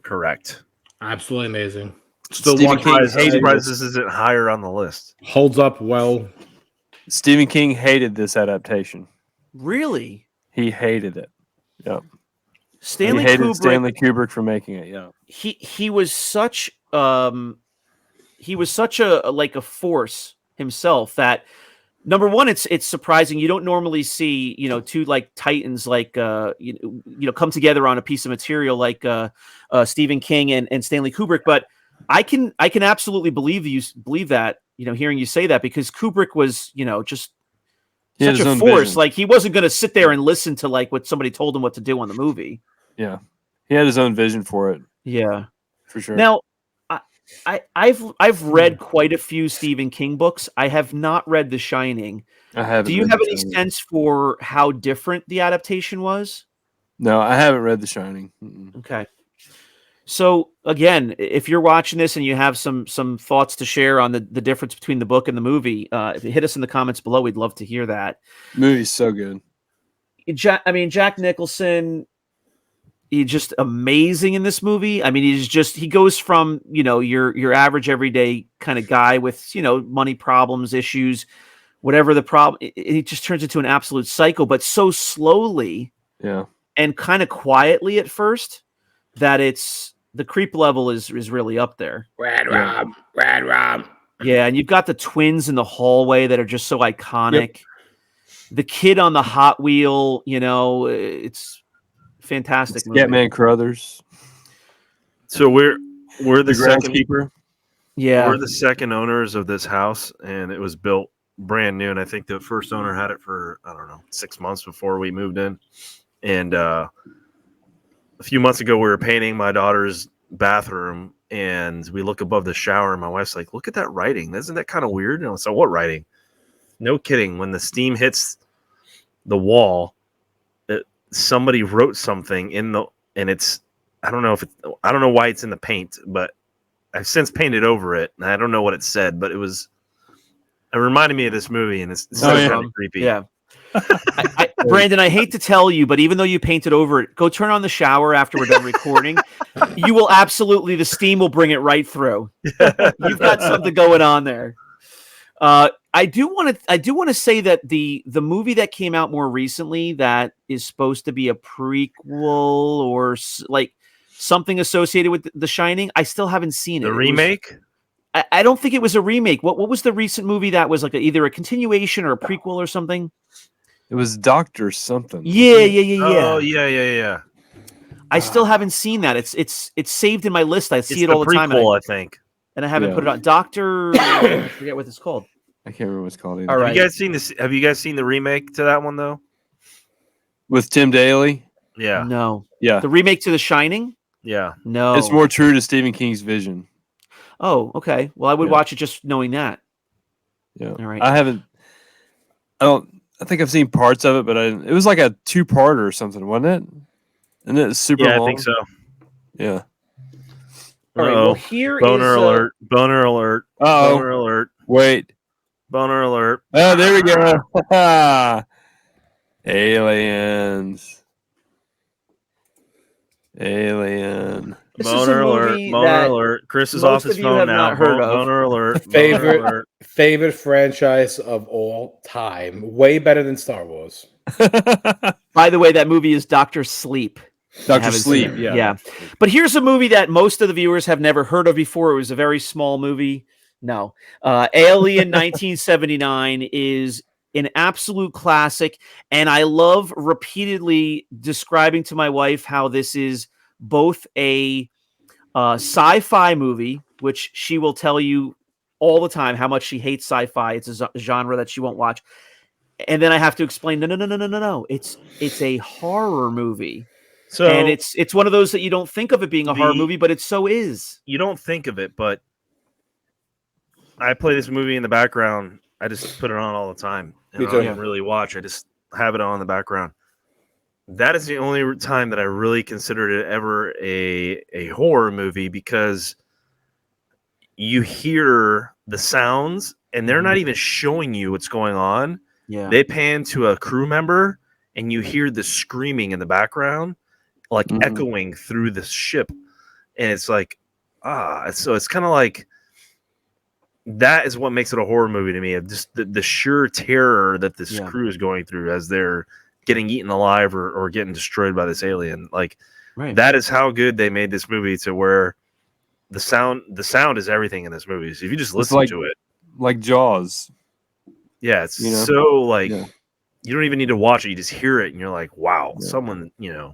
D: Correct.
B: Absolutely amazing. Still
E: Stephen
B: one
E: King
B: prize.
E: hated
D: Surprised this isn't higher on the list.
B: Holds up well.
E: Stephen King hated this adaptation.
C: Really?
E: He hated it. Yeah.
C: Stanley
E: he hated
C: Kubrick.
E: Stanley Kubrick for making it. Yeah.
C: He was such a force himself that number one, it's surprising. You don't normally see, two like titans come together on a piece of material like Stephen King and Stanley Kubrick. But I can absolutely believe that, hearing you say that, because Kubrick was, just
E: He had
C: such
E: his
C: a
E: own
C: force.
E: vision.
C: Like he wasn't going to sit there and listen to like what somebody told him what to do on the movie.
E: Yeah. He had his own vision for it,
C: Yeah.
E: for sure.
C: Now, I've read quite a few Stephen King books. I have not read The Shining.
E: I haven't.
C: Do you
E: read
C: have
E: The
C: any
E: Shining.
C: sense for how different the adaptation was?
E: No, I haven't read The Shining. Mm-mm.
C: Okay. So again, if you're watching this and you have some thoughts to share on the difference between the book and the movie, hit us in the comments below. We'd love to hear that.
E: Movie's so good.
C: Jack Nicholson, he's just amazing in this movie. I mean, he goes from, your average everyday kind of guy with, money problems, issues, whatever the problem, he just turns into an absolute psycho, but so slowly
E: Yeah.
C: and kind of quietly at first that the creep level is really up there.
B: Red Rob.
C: Yeah, and you've got the twins in the hallway that are just so iconic. The kid on the Hot Wheel, it's fantastic movie.
E: Scatman Crothers.
D: So we're the
E: The
D: second
E: groundskeeper.
C: Yeah.
D: we're the second owners of this house, and it was built brand new. And I think the first owner had it for 6 months before we moved in. And a few months ago, we were painting my daughter's bathroom, and we look above the shower, and my wife's like, "Look at that writing! Isn't that kind of weird?" And I was like, "What writing?" No kidding. When the steam hits the wall, somebody wrote something and it's I don't know why it's in the paint, but I've since painted over it, and I don't know what it said, but it reminded me of this movie, and it's
E: yeah.
D: kind of creepy.
C: Yeah. Brandon, I hate to tell you, but even though you painted over it, go turn on the shower after we're done recording. You will the steam will bring it right through. You've got something going on there. I do want to say that the movie that came out more recently that is supposed to be a prequel or like something associated with The Shining, I still haven't seen it.
D: The remake?
C: I don't think it was a remake. What was the recent movie that was like either a continuation or a prequel or something?
E: It was Doctor something.
C: Yeah.
D: Oh, yeah.
C: I still haven't seen that. It's saved in my list. I see it all the time,
D: Prequel, I think.
C: and I haven't
E: Yeah.
C: put it on. Doctor, I forget what it's called.
E: I can't remember what it's called either.
C: All right.
D: Have you guys seen the remake to that one though?
E: With Tim Daly.
D: Yeah.
C: No,
E: Yeah.
C: the remake to The Shining.
D: Yeah.
C: No,
E: It's more true to Stephen King's vision.
C: Oh, okay. Well, I would
E: Yeah.
C: watch it just knowing that.
E: Yeah.
C: All right.
E: I think I've seen parts of it, but it was like a 2-parter or something, wasn't it? And it's super
D: Yeah,
E: long.
D: I think so.
E: Yeah.
C: All right.
D: Uh-oh.
C: Well, here
D: Boner
C: is
D: alert. Boner alert.
E: Oh,
D: Boner alert.
E: wait.
D: Boner alert.
E: Oh, there we go. Aliens. Alien.
C: This is a
D: Boner alert.
C: movie
D: Boner
C: that
D: alert. Chris is
C: most
D: off his
C: of you
D: phone
C: have
D: now.
C: not heard of.
D: Boner alert.
B: Favorite-
D: Boner alert.
B: Favorite franchise of all time. Way better than Star Wars.
C: By the way, that movie is Doctor Sleep. I
E: Dr.
C: haven't
E: Sleep.
C: seen it. Yeah. But here's a movie that most of the viewers have never heard of before. It was a very small movie. No. Alien 1979 is an absolute classic. And I love repeatedly describing to my wife how this is both a sci-fi movie, which she will tell you all the time how much she hates sci-fi. It's a genre that she won't watch. And then I have to explain, no. It's a horror movie.
D: So
C: And it's one of those that you don't think of it being a horror movie, but it so is.
D: you don't think of it, but I play this movie in the background. I just put it on all the time. And
B: Me
D: I
B: too.
D: don't even really watch. I just have it on in the background. That is the only time that I really considered it ever a horror movie, because you hear the sounds and they're not even showing you what's going on.
C: Yeah.
D: They pan to a crew member and you hear the screaming in the background, like
E: Mhm.
D: echoing through the ship. And it's like, so it's kind of like, that is what makes it a horror movie to me. Just the sheer terror that this
C: Yeah.
D: crew is going through as they're getting eaten alive or getting destroyed by this alien. Like,
C: Right.
D: that is how good they made this movie, to where the sound is everything in this movie. So if you just listen
E: like-
D: to it,
E: Like Jaws.
D: yeah, it's
E: You know?
D: so like,
E: Yeah.
D: you don't even need to watch it. You just hear it and you're like, wow,
E: Yeah.
D: someone, Yeah,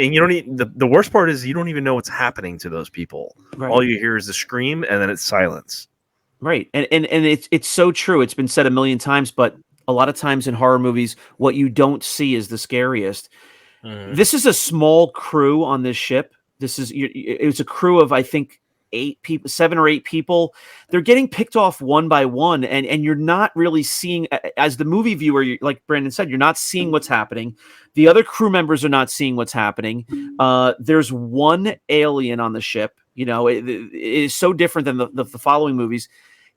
D: and you don't need the worst part is you don't even know what's happening to those people.
C: Right.
D: All you hear is the scream and then it's silence.
C: Right. And it's so true. It's been said a million times, but a lot of times in horror movies, what you don't see is the scariest. This is a small crew on this ship. It's a crew of, I think, 7 or 8 people. They're getting picked off one by one, and you're not really seeing, as the movie viewer, like Brandon said, you're not seeing what's happening. The other crew members are not seeing what's happening. There's one alien on the ship. It is so different than the following movies.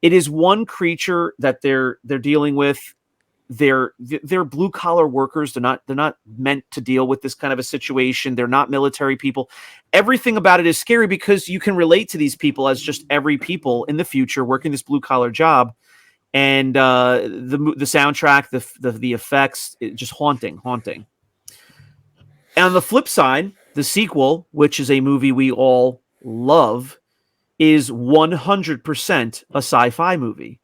C: It is one creature that they're dealing with. they're blue collar workers. They're not meant to deal with this kind of a situation. They're not military people. Everything about it is scary because you can relate to these people as just every people in the future working this blue collar job. And the soundtrack, the effects, just haunting. And on the flip side, the sequel, which is a movie we all love, is 100% a sci-fi movie.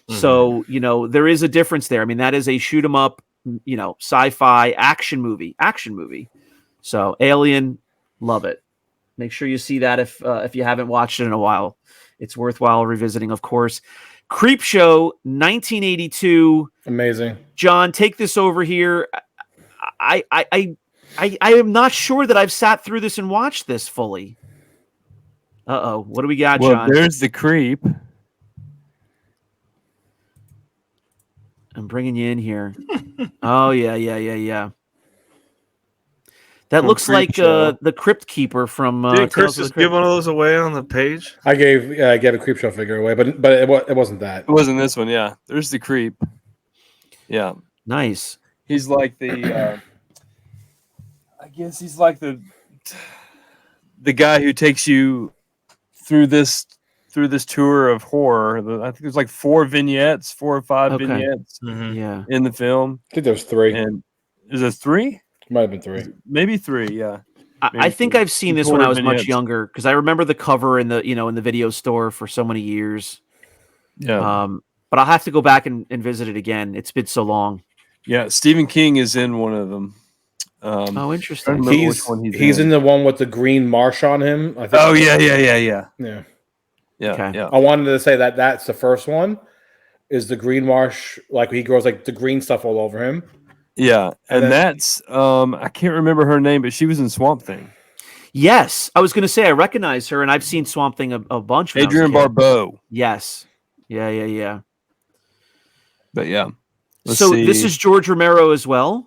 C: So, there is a difference there. I mean, that is a shoot 'em up, sci-fi action movie. So Alien, love it. Make sure you see that if you haven't watched it in a while. It's worthwhile revisiting, of course. Creepshow, 1982.
B: Amazing.
C: John, take this over here. I am not sure that I've sat through this and watched this fully. Uh-oh. What do we got,
E: Well,
C: John?
E: there's the creep.
C: I'm bringing you in here. Oh, yeah. That
E: From
C: looks like
E: Creepshow.
C: the Crypt Keeper from
D: Did Chris
C: Tales of the
D: just
C: Crypt.
D: give one of those away on the page?
B: I gave a Creepshow figure away, but it wasn't that.
E: It wasn't this one, yeah. There's the creep. Yeah.
C: Nice.
E: He's like the I guess he's like the guy who takes you through this tour of horror. I think there's like 4 or 5
C: Okay.
E: vignettes
C: Yeah.
E: in the film.
B: I think there was 3.
E: And is it 3?
B: Might have been 3.
E: Maybe 3, yeah.
C: I
E: Maybe
C: think
E: some-
C: I've seen
E: some
C: this when I
E: horror
C: was much
E: vignettes.
C: younger because I remember the cover in the in the video store for so many years.
E: Yeah.
C: But I'll have to go back and visit it again. It's been so long.
E: Yeah, Stephen King is in one of them.
C: Oh, interesting.
E: remember which one
B: He's in the one with the green marsh on him. I think.
E: Oh yeah.
B: Yeah.
C: Okay.
E: Yeah.
B: I wanted to say that's the first one. Is the green marsh like he grows like the green stuff all over him?
E: Yeah.
B: And
E: And
B: then-
E: that's I can't remember her name, but she was in Swamp Thing.
C: Yes, I was going to say I recognize her, and I've seen Swamp Thing a bunch. when I was a
E: Adrian
C: kid.
E: Barbeau.
C: Yes. Yeah.
E: But yeah. Let's
C: So
E: see.
C: this is George Romero as well.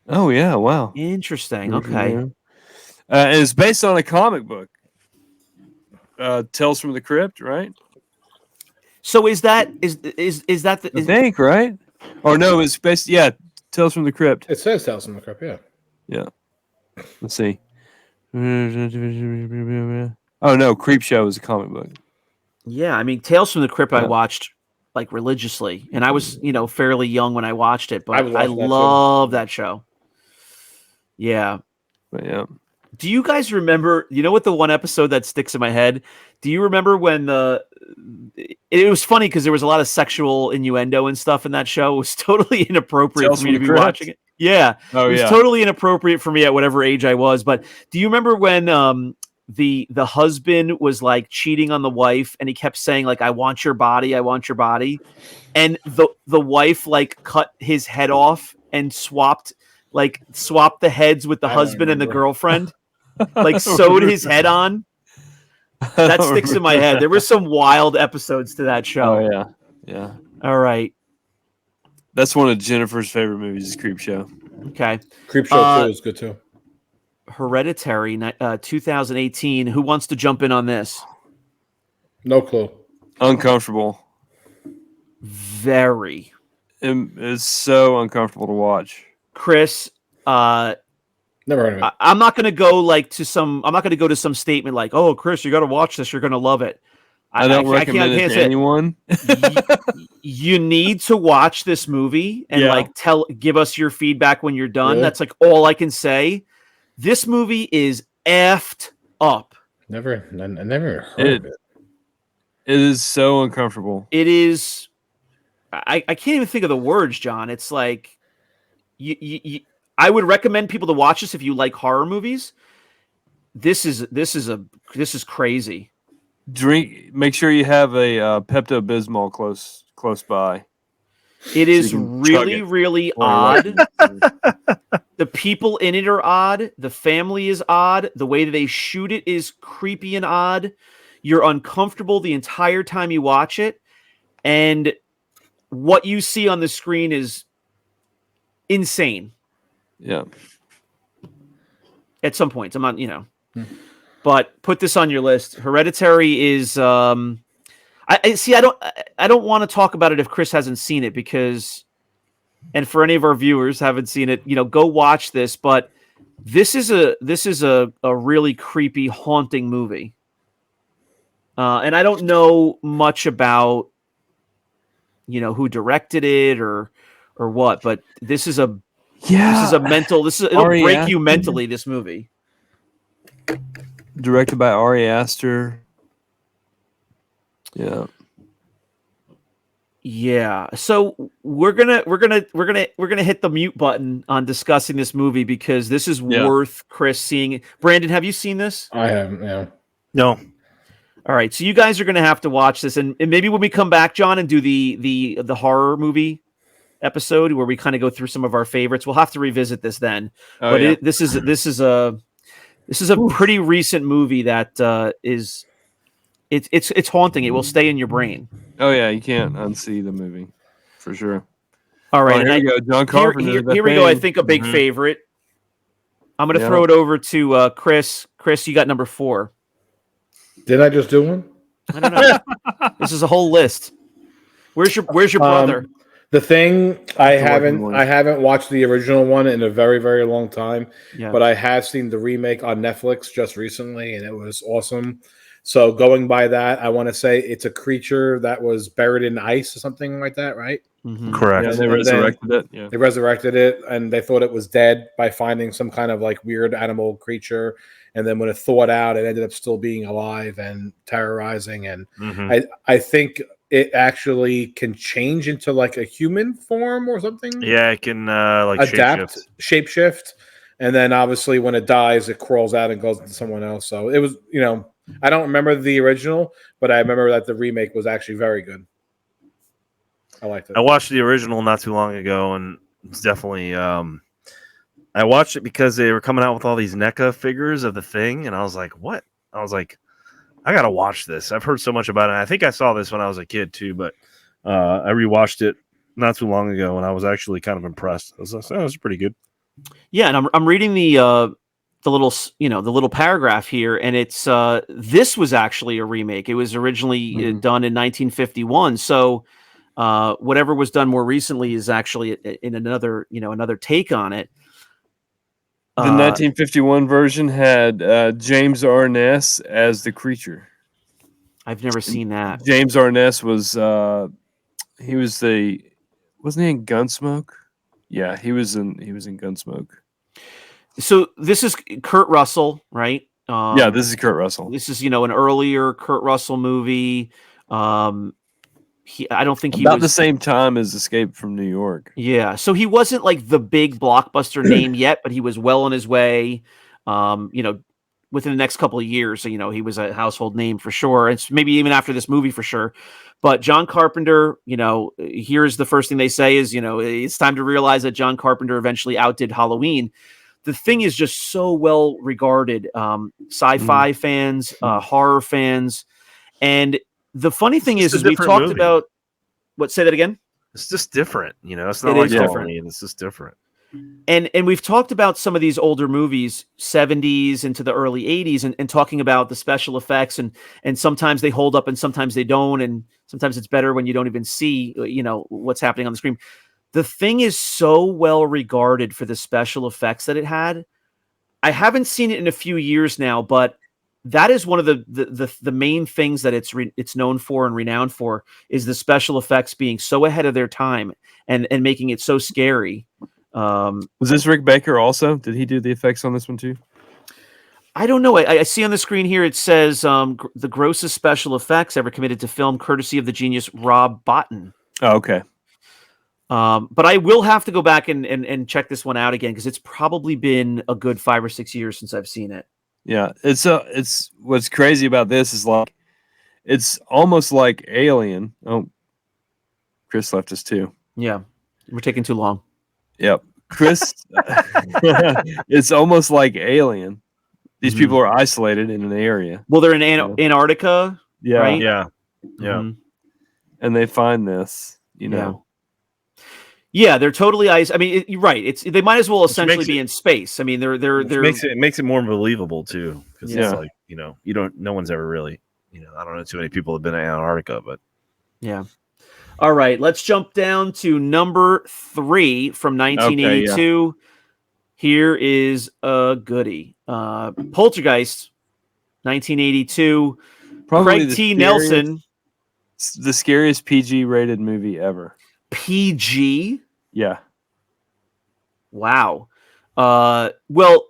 E: Oh yeah, wow.
C: Interesting.
E: George
C: Okay.
E: Romero. And it's based on a comic book. Tales from the Crypt, right?
C: So is that the
E: I think, right? Or no, it's based. Yeah, Tales from the Crypt.
B: It says Tales from the Crypt. Yeah.
E: Let's see. Oh no, Creepshow is a comic book.
C: Yeah, I mean Tales from the Crypt I
E: Yeah.
C: watched like religiously, and I was fairly young when I watched it, but
B: I was
C: I
B: watching that too.
C: love that show. Yeah.
E: But yeah,
C: Do you guys remember? You know what the one episode that sticks in my head? Do you remember when it was funny because there was a lot of sexual innuendo and stuff in that show. It was totally inappropriate
E: Tales
C: for me to
E: from
C: be
E: the Crypt?
C: watching it. Yeah,
E: oh
C: it was
E: yeah,
C: totally inappropriate for me at whatever age I was. But do you remember when the husband was like cheating on the wife and he kept saying like, "I want your body, I want your body," and the wife like cut his head off and swapped the heads with the
B: I don't
C: husband and the
B: remember.
C: girlfriend, like sewed his head on. That sticks in my head. There were some wild episodes to that show.
E: Oh yeah.
C: All right.
E: That's one of Jennifer's favorite movies. Is Creepshow.
C: Okay.
B: Creepshow 2 is good too.
C: Hereditary, 2018. Who wants to jump in on this?
B: No clue.
E: Uncomfortable.
C: Very.
E: It's so uncomfortable to watch.
C: Chris,
B: Never heard of it.
C: I'm not going to go I'm not going to go to some statement like, "Oh, Chris, you got to watch this. You're going to love it."
E: I don't recommend it
C: can't
E: to
C: say it.
E: anyone.
C: You need to watch this movie and
E: Yeah.
C: give us your feedback when you're done.
B: Really?
C: That's like all I can say. This movie is effed up.
B: I never heard of it.
E: It is so uncomfortable.
C: It is. I can't even think of the words, John. It's like I would recommend people to watch this if you like horror movies. This is crazy.
E: Make sure you have a Pepto-Bismol close by.
C: It is
E: you can
C: really,
E: chug it
C: really
E: while you're
C: odd. The people in it are odd. The family is odd. The way that they shoot it is creepy and odd. You're uncomfortable the entire time you watch it. And what you see on the screen is insane
E: Yeah.
C: at some points. I'm not, but put this on your list. Hereditary is, I don't want to talk about it if Chris hasn't seen it because and for any of our viewers haven't seen it, go watch this. But this is a really creepy, haunting movie. And I don't know much about who directed it or what, but this is a mental. It'll
E: Ari
C: break you
E: Aster.
C: mentally. This movie.
E: Directed by Ari Aster. Yeah.
C: Yeah. So we're gonna hit the mute button on discussing this movie because this is worth Chris seeing. Brandon, have you seen this?
B: I haven't. Yeah.
D: No.
C: All right. So you guys are gonna have to watch this, and maybe when we come back, John, and do the horror movie episode where we kind of go through some of our favorites, we'll have to revisit this then.
E: Oh,
C: but
E: yeah.
C: this is a pretty recent movie that is it's haunting. It will stay in your brain.
E: Oh yeah, you can't unsee the movie for sure.
C: All right,
E: Oh, here we go. John Carpenter.
C: Here we go. I think a big favorite. I'm going to throw it over to Chris. Chris, you got number 4.
B: Did I just do one?
C: I don't know. This is a whole list. Where's your brother?
B: The Thing, I
E: working one.
B: haven't watched the original one in a very, very long time,
C: Yeah.
B: but I have seen the remake on Netflix just recently, and it was awesome. So going by that, I want to say it's a creature that was buried in ice or something like that, right?
C: Mhm.
D: Correct.
E: Yeah, they
B: And then-
E: resurrected it. Yeah.
B: They resurrected it, and they thought it was dead by finding some kind of like weird animal creature. And then when it thawed out, it ended up still being alive and terrorizing. And
D: Mhm.
B: I think it actually can change into like a human form or something.
D: Yeah, it can like
B: Adapt,
D: shapeshift.
B: shapeshift, and then obviously when it dies, it crawls out and goes into someone else. So it was, I don't remember the original, but I remember that the remake was actually very good. I liked it.
D: I watched the original not too long ago, and it's definitely. I watched it because they were coming out with all these NECA figures of the Thing, and I was like, "What?" I was like, "I gotta watch this." I've heard so much about it. I think I saw this when I was a kid too, but I rewatched it not too long ago, and I was actually kind of impressed. I was like, "Oh, this is pretty good."
C: Yeah, and I'm reading the little paragraph here, and it's this was actually a remake. It was originally done in 1951. So whatever was done more recently is actually in another take on it.
E: The 1951 version had James Arness as the creature.
C: I've never seen that.
E: James Arness was wasn't he in Gunsmoke? Yeah, he was in Gunsmoke.
C: So this is Kurt Russell, right?
E: Yeah, this is Kurt Russell.
C: This is an earlier Kurt Russell movie. I don't think he
E: About
C: was
E: the same time as Escape from New York.
C: Yeah, so he wasn't like the big blockbuster name yet, but he was well on his way. Within the next couple of years, he was a household name for sure. It's maybe even after this movie for sure. But John Carpenter, here's the first thing they say is, it's time to realize that John Carpenter eventually outdid Halloween. The Thing is just so well regarded, sci-fi fans, horror fans, and the funny thing
D: It's
C: is
D: a
C: we've
D: different
C: talked
D: movie.
C: about what. Say that again.
D: It's just different, It's not
C: It
D: like
C: is different.
D: Halloween. It's just different.
C: And we've talked about some of these older movies, 70s into the early 80s, and talking about the special effects, and sometimes they hold up and sometimes they don't, and sometimes it's better when you don't even see what's happening on the screen. The Thing is so well regarded for the special effects that it had. I haven't seen it in a few years now, but that is one of the main things that it's known for and renowned for is the special effects being so ahead of their time and making it so scary.
E: Was this Rick Baker also? Did he do the effects on this one too?
C: I don't know. I see on the screen here it says the grossest special effects ever committed to film, courtesy of the genius Rob Bottin.
E: Oh, okay.
C: But I will have to go back and check this one out again because it's probably been a good 5 or 6 years since I've seen it.
E: Yeah, it's what's crazy about this is like it's almost like Alien. Oh, Chris left us too.
C: Yeah, we're taking too long.
E: Yep, Chris. It's almost like Alien. These people are isolated in an area.
C: Well, they're in Antarctica.
E: Yeah,
C: right?
D: Yeah.
C: Mhm.
E: and they find this.
C: Yeah, they're totally ice. I mean, you're right. They might as well essentially
D: makes
C: be
D: it-
C: in space. I mean, they're
D: It makes it more believable too, because
E: Yeah.
D: it's like no one's ever really I don't know too many people have been to Antarctica, but
C: yeah. All right, let's jump down to number 3 from 1982. Here is a goodie. Poltergeist, 1982.
E: Probably
C: Craig
E: the
C: T.
E: scariest-
C: Nelson,
E: the scariest PG rated movie ever.
C: PG.
E: Yeah.
C: Wow. Well,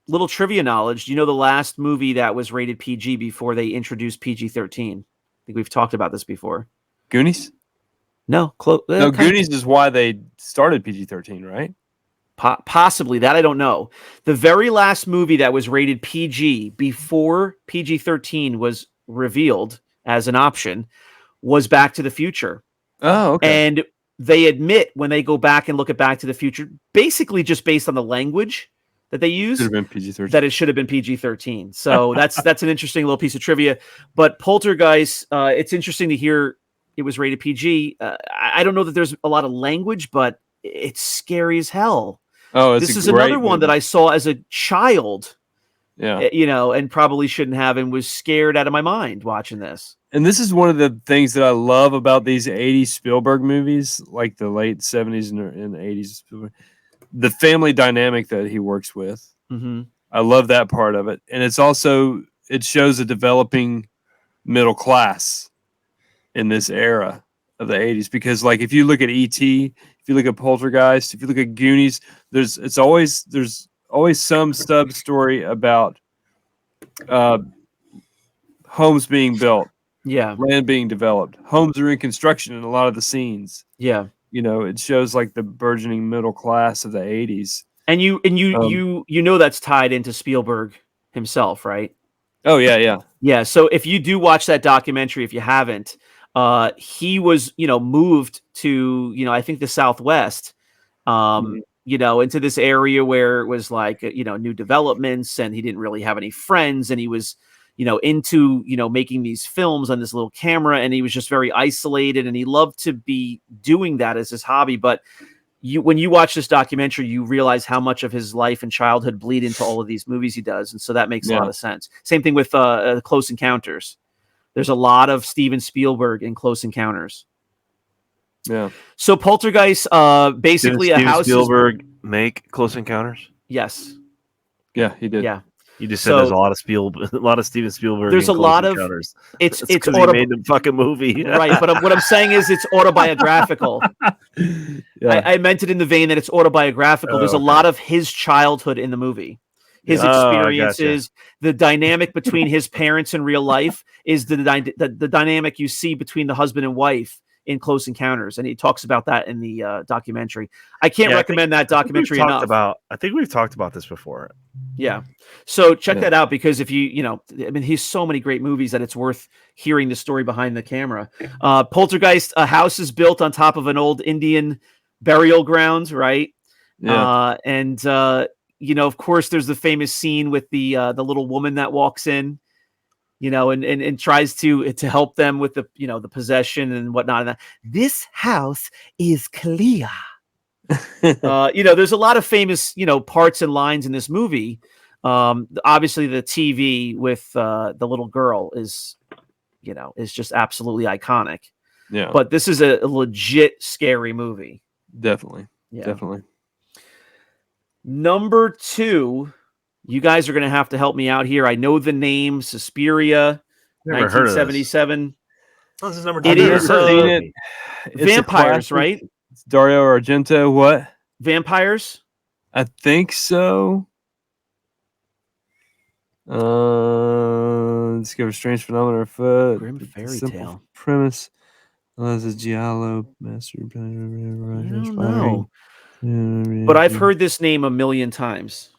C: little trivia knowledge. Do you know the last movie that was rated PG before they introduced PG-13? I think we've talked about this before.
E: Goonies?
C: No,
E: No, Goonies is why they started PG-13, right?
C: Possibly. That I don't know. The very last movie that was rated PG before PG-13 was revealed as an option was Back to the Future.
E: Oh, okay.
C: And they admit when they go back and look at Back to the Future, basically just based on the language that they use,
E: Should have been PG-13.
C: that it should have been PG-13. So that's an interesting little piece of trivia. But Poltergeist, it's interesting to hear it was rated PG. I don't know that there's a lot of language, but it's scary as hell.
E: Oh,
C: This is another one that I saw as a child,
E: Yeah.
C: and probably shouldn't have, and was scared out of my mind watching this.
E: And this is one of the things that I love about these 80s Spielberg movies, like the late 70s and 80s Spielberg. The family dynamic that he works with.
C: Mm-hmm.
E: I love that part of it. And it's also, it shows a developing middle class in this era of the 80s. Because like if you look at E.T., if you look at Poltergeist, if you look at Goonies, there's always some sub story about homes being built.
C: Yeah.
E: Land being developed. Homes are in construction in a lot of the scenes.
C: Yeah.
E: You know, it shows like the burgeoning middle class of the 80s.
C: And you know that's tied into Spielberg himself, right?
E: Oh, yeah, yeah.
C: Yeah. So if you do watch that documentary, if you haven't, he was, moved to, I think the Southwest, into this area where it was like, new developments, and he didn't really have any friends, and he was, into, making these films on this little camera, and he was just very isolated, and he loved to be doing that as his hobby. But when you watch this documentary, you realize how much of his life and childhood bleed into all of these movies he does. And so that makes a lot of sense. Same thing with Close Encounters. There's a lot of Steven Spielberg in Close Encounters.
E: Yeah.
C: So Poltergeist, basically
D: Didn't
C: a house.
D: Spielberg make Close Encounters?
C: Yes.
E: Yeah, he did.
C: Yeah.
D: You just said
C: So-
D: there's a lot of Steven Spielberg.
C: There's
D: in
C: a
D: Close
C: lot of-
D: Encounters.
C: It's
D: That's 'cause he
C: autobi-
D: made the fucking movie.
C: Right. But what I'm saying is it's autobiographical.
E: Yeah.
C: I meant it in the vein that it's autobiographical. There's a
D: okay.
C: lot of his childhood in the movie. His
D: Oh, I gotcha.
C: experiences, the dynamic between his parents in real life is the dynamic you see between the husband and wife in Close Encounters, and he talks about that in the documentary. I can't
D: Yeah, I
C: recommend that documentary enough.
D: I think we've talked about this before.
C: Yeah, so check
E: Yeah.
C: that out, because if he's so many great movies that it's worth hearing the story behind the camera. Poltergeist, a house is built on top of an old Indian burial ground, right?
E: Yeah.
C: Of course, there's the famous scene with the little woman that walks in, and tries to help them with the possession and whatnot. And that this house is clear. There's a lot of famous parts and lines in this movie. Obviously, the TV with the little girl is just absolutely iconic.
E: Yeah.
C: But this is a legit scary movie.
E: Definitely.
C: Yeah.
E: Definitely.
C: Number 2, you guys are going to have to help me out here. I know the name, Suspiria,
D: Never heard of this.
C: 1977.
D: Oh, this is number
C: It
D: two.
C: is,
D: Never heard of
E: seen
D: it.
E: it. It's a
C: Vampires,
E: classic.
C: right?
E: It's Dario Argento. What?
C: Vampires.
E: I think so. Discover strange phenomena afoot.
C: Grim fairy
E: Simple
C: tale.
E: premise. This is Giallo master.
C: I don't know. But
E: But
C: I've heard this name a million times.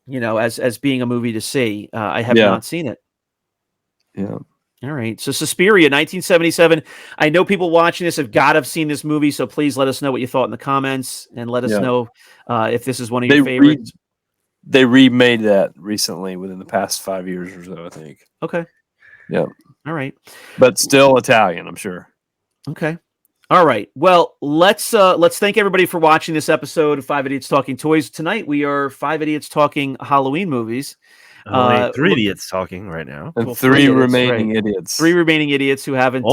C: As being a movie to see. I have
E: Yeah.
C: not seen it.
E: Yeah.
C: All right. So Suspiria, 1977. I know people watching this have got to have seen this movie. So please let us know what you thought in the comments, and let us
E: Yeah.
C: know if this is one of your
E: They
C: favorites.
E: They remade that recently within the past 5 years or so, I think.
C: Okay.
E: Yeah.
C: All right.
E: But still Italian, I'm sure.
C: Okay. All right. Well, let's thank everybody for watching this episode of 5 Idiots Talking Toys. Tonight we are 5 Idiots talking Halloween movies.
D: Only 3 idiots talking right now.
E: And
C: Well,
E: 3
C: 3 idiots,
E: remaining
C: right.
E: idiots.
C: 3 remaining idiots who haven't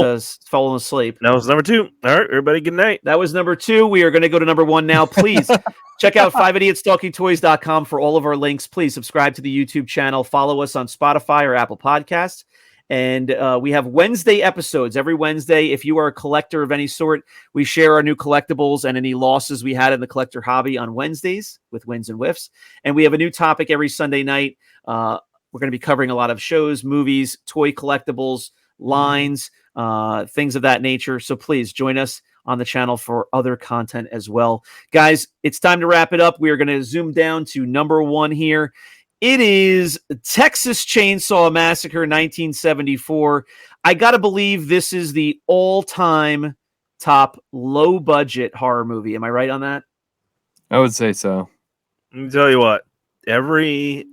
C: fallen asleep.
D: That was number 2. All right, everybody, good night.
C: That was number 2. We are going to go to number 1 now. Please check out 5idiotstalkingtoys.com for all of our links. Please subscribe to the YouTube channel. Follow us on Spotify or Apple Podcasts. And we have Wednesday episodes every Wednesday. If you are a collector of any sort, we share our new collectibles and any losses we had in the collector hobby on Wednesdays with wins and whiffs. And we have a new topic every Sunday night. We're going to be covering a lot of shows, movies, toy collectibles, lines, things of that nature. So please join us on the channel for other content as well. Guys, it's time to wrap it up. We are going to zoom down to number 1 here. It is Texas Chainsaw Massacre 1974. I got to believe this is the all-time top low-budget horror movie. Am I right on that?
E: I would say so.
D: Let me tell you what, every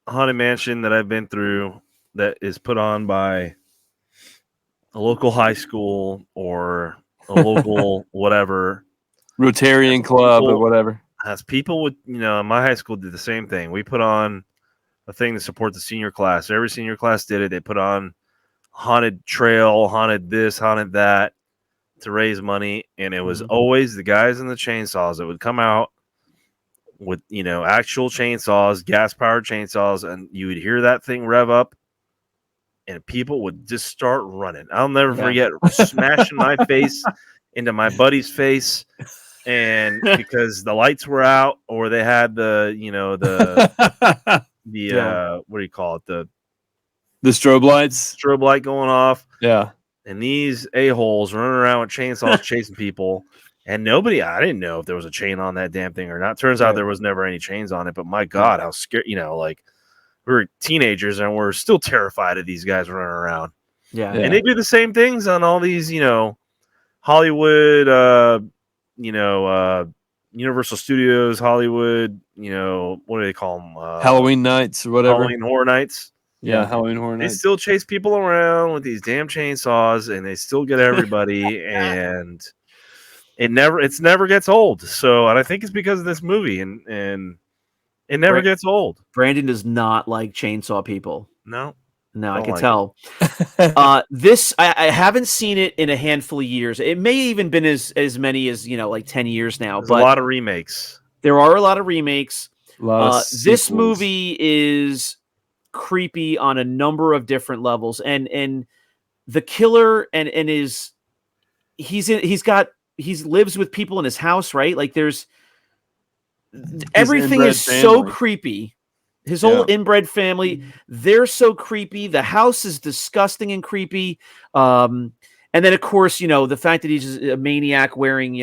D: haunted mansion that I've been through that is put on by a local high school or a local whatever
E: Rotarian club or whatever.
D: has people with, my high school did the same thing. We put on a thing to support the senior class. Every senior class did it. They put on haunted trail, haunted this, haunted that to raise money. And it was always the guys in the chainsaws that would come out with, actual chainsaws, gas powered chainsaws. And you would hear that thing rev up and people would just start running. I'll never forget smashing my face into my buddy's face. And because the lights were out or they had the what do you call it? The
E: strobe lights.
D: Strobe light going off.
E: Yeah.
D: And these a-holes running around with chainsaws chasing people. And I didn't know if there was a chain on that damn thing or not. Turns out there was never any chains on it. But my God, how scary, we were teenagers and we're still terrified of these guys running around.
C: Yeah.
D: And they do the same things on all these, Hollywood, Universal Studios, Hollywood, what do they call them?
E: Halloween nights or whatever.
D: Halloween Horror Nights.
E: Yeah, Halloween Horror
D: They
E: Nights.
D: still chase people around with these damn chainsaws and they still get everybody and it's never gets old. So, and I think it's because of this movie and it never gets old.
C: Brandon does not like chainsaw people.
D: No.
C: No, I
D: Don't
C: can
D: like
C: tell. This I haven't seen it in a handful of years. It may even been as many as 10 years now.
D: There's
C: but
D: a lot of remakes.
C: There are a lot of remakes.
E: A lot of
C: This
E: sequels.
C: movie is creepy on a number of different levels, and the killer and he lives with people in his house, right? Like there's everything is so creepy. His whole inbred family, they're so creepy. The house is disgusting and creepy. And then, of course, the fact that he's a maniac wearing,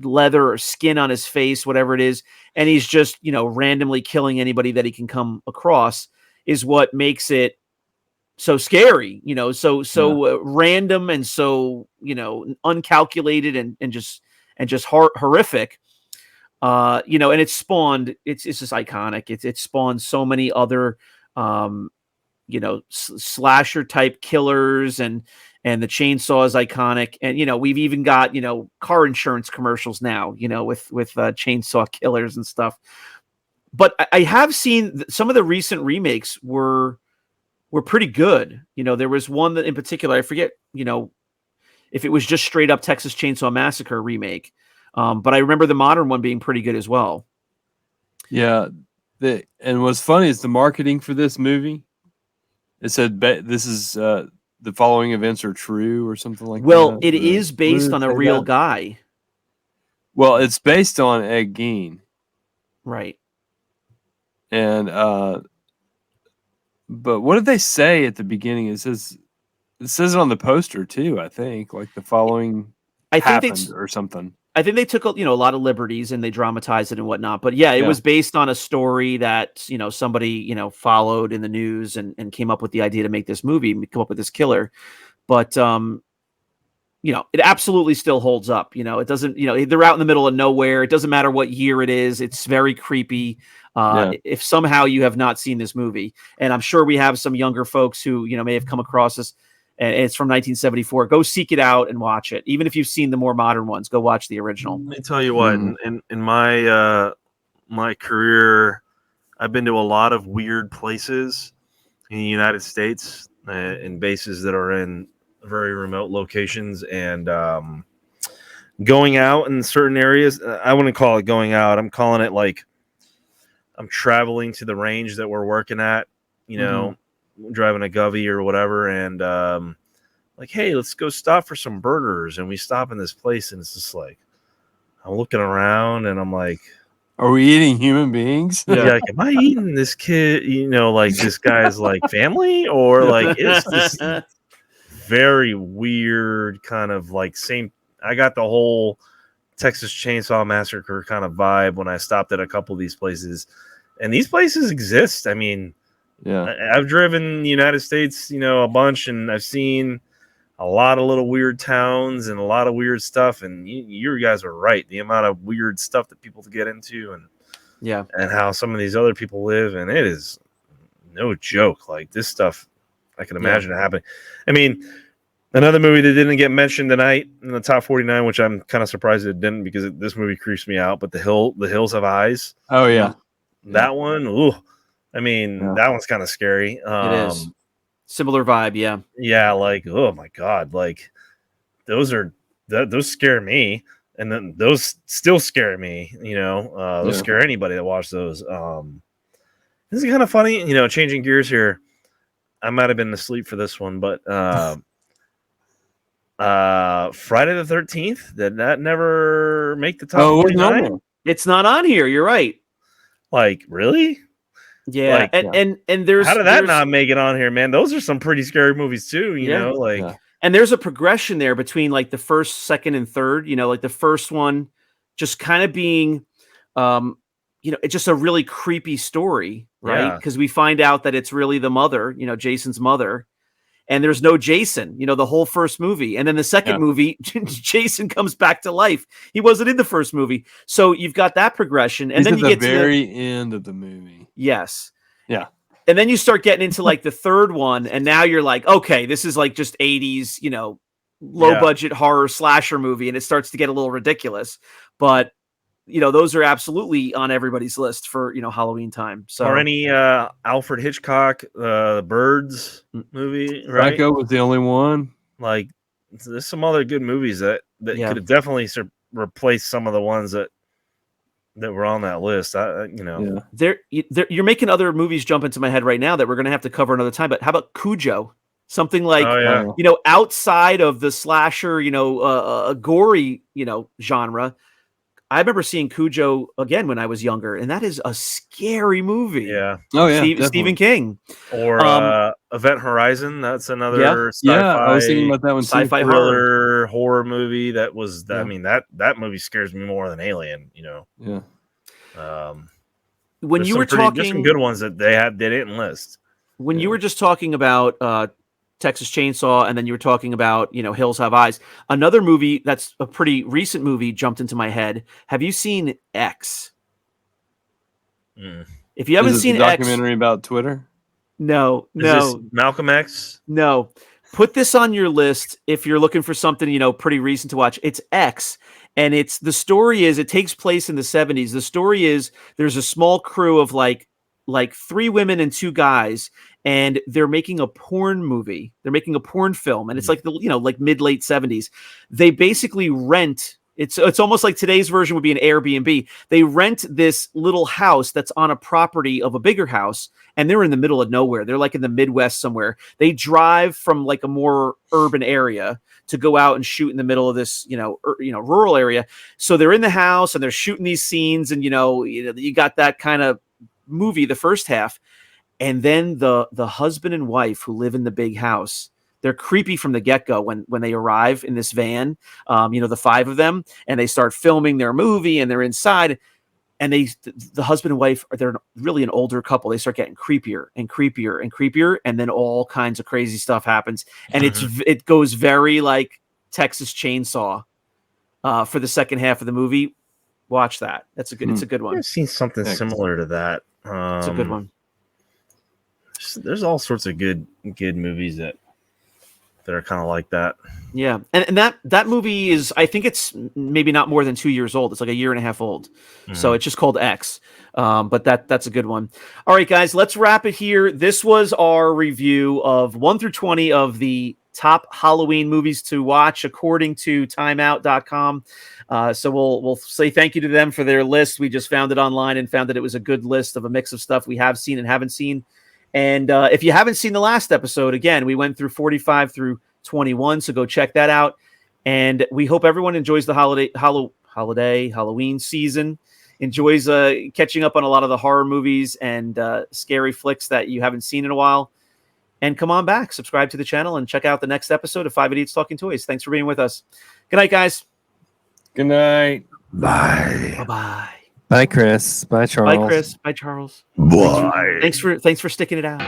C: leather or skin on his face, whatever it is, and he's just, randomly killing anybody that he can come across is what makes it so scary, so random and so, uncalculated and just horrific. And it's spawned. It's just iconic. It's spawned so many other, slasher type killers, and the chainsaw is iconic. And we've even got car insurance commercials now, with chainsaw killers and stuff. But I have seen some of the recent remakes were pretty good. There was one that in particular I forget, if it was just straight up Texas Chainsaw Massacre remake. But I remember the modern one being pretty good as well.
E: Yeah. And what's funny is the marketing for this movie. It said this is the following events are true or something like that.
C: Well, it is based on a real guy.
E: Well, it's based on Ed Gein.
C: Right.
E: And but what did they say at the beginning? It says it on the poster too, I think. Like the following happened or something.
C: I think they took a lot of liberties and they dramatized it and whatnot. But yeah, it was based on a story that somebody followed in the news and came up with the idea to make this movie, come up with this killer. But it absolutely still holds up. It doesn't. They're out in the middle of nowhere. It doesn't matter what year it is. It's very creepy. If somehow you have not seen this movie, and I'm sure we have some younger folks who may have come across this. And it's from 1974. Go seek it out and watch it. Even if you've seen the more modern ones, go watch the original.
D: Let me tell you what, in my my career I've been to a lot of weird places in the United States, in bases that are in very remote locations, and going out in certain areas. I wouldn't call it going out. I'm calling it like I'm traveling to the range that we're working at, driving a Govey or whatever. And like, hey, let's go stop for some burgers. And we stop in this place, and it's just like, I'm looking around and I'm like,
E: are we eating human beings?
D: yeah, like, am I eating this kid, like this guy's like family, or like it's this very weird kind of like same. I got the whole Texas Chainsaw Massacre kind of vibe when I stopped at a couple of these places, and these places exist. I mean,
E: Yeah.
D: I've driven the United States, a bunch, and I've seen a lot of little weird towns and a lot of weird stuff. And you guys are right. The amount of weird stuff that people get into, and how some of these other people live, and it is no joke. Like this stuff, I can imagine it happening. I mean, another movie that didn't get mentioned tonight in the top 49, which I'm kind of surprised it didn't, because this movie creeps me out. But The Hills Have Eyes.
E: Oh yeah.
D: That one. Ooh, I mean, that one's kind of scary.
C: It is. Similar vibe, yeah.
D: Yeah, like, oh my god, like those scare me, and then those still scare me. Those scare anybody that watch those. This is kind of funny, changing gears here. I might have been asleep for this one, but Friday the 13th, did that never make the top 49?
C: It's not on here. You're right.
D: Like, really?
C: Yeah,
D: like,
C: and there's
D: how did that not make it on here, man? Those are some pretty scary movies too,
C: And there's a progression there between like the first, second, and third. Like the first one, just kind of being, it's just a really creepy story, right? Because we find out that it's really the mother, Jason's mother, and there's no Jason, the whole first movie, and then the second movie, Jason comes back to life. He wasn't in the first movie, so you've got that progression, and then you get
E: to the very end of the movie.
C: Yes.
E: Yeah.
C: And then you start getting into like the third one, and now you're like, okay, this is like just 80s, low budget horror slasher movie, and it starts to get a little ridiculous. But those are absolutely on everybody's list for Halloween time. So,
D: or any Alfred Hitchcock, Birds movie, right?
E: Psycho was the only one.
D: Like, there's some other good movies that could have definitely replaced some of the ones that were on that list.
C: You're making other movies jump into my head right now that we're going to have to cover another time. But how about Cujo? Something like, outside of the slasher, a gory, genre. I remember seeing Cujo again when I was younger, and that is a scary movie.
D: Yeah.
E: Oh yeah.
C: Stephen King.
D: Or Event Horizon. That's another sci-fi.
E: Yeah, I was thinking about that one too.
C: Sci-fi
D: horror movie that was. I mean, that movie scares me more than Alien.
E: Yeah.
C: When you were talking,
D: there's some good ones that they didn't list.
C: When you were just talking about Texas Chainsaw, and then you were talking about, Hills Have Eyes. Another movie that's a pretty recent movie jumped into my head. Have you seen X? If you haven't seen
E: the documentary about Twitter,
C: no,
D: Is this Malcolm X?
C: no. Put this on your list if you're looking for something, pretty recent to watch. It's X, and the story is it takes place in the 70s. The story is there's a small crew of like 3 women and 2 guys, and they're making a porn movie. They're making a porn film, and it's like like mid-late 70s. They basically rent. It's almost like today's version would be an Airbnb. They rent this little house that's on a property of a bigger house, and they're in the middle of nowhere. They're like in the Midwest somewhere. They drive from like a more urban area to go out and shoot in the middle of this, rural area. So they're in the house and they're shooting these scenes, and you got that kind of movie, the first half, and then the husband and wife who live in the big house, they're creepy from the get-go when they arrive in this van, the 5 of them, and they start filming their movie, and they're inside, and the husband and wife they're really an older couple. They start getting creepier and creepier and creepier, and then all kinds of crazy stuff happens, and it goes very like Texas Chainsaw for the second half of the movie. Watch that. It's a good one.
D: I've seen something similar to that.
C: It's a good one.
D: There's all sorts of good movies that that are kind of like that.
C: Yeah, and that movie is, I think it's maybe not more than 2 years old. It's like a year and a half old. So it's just called X. But that's a good one. All right, guys, let's wrap it here. This was our review of 1 through 20 of the top Halloween movies to watch according to timeout.com. So we'll say thank you to them for their list. We just found it online and found that it was a good list of a mix of stuff we have seen and haven't seen. And if you haven't seen the last episode, again, we went through 45 through 21, so go check that out. And we hope everyone enjoys the Halloween season, enjoys catching up on a lot of the horror movies and scary flicks that you haven't seen in a while. And come on back, subscribe to the channel, and check out the next episode of 5 Idiots Talking Toys. Thanks for being with us. Good night, guys.
E: Good night.
F: Bye.
C: Bye-bye.
E: Bye, Chris. Bye, Charles.
C: Bye, Chris. Bye, Charles.
F: Bye.
C: Thanks for sticking it out.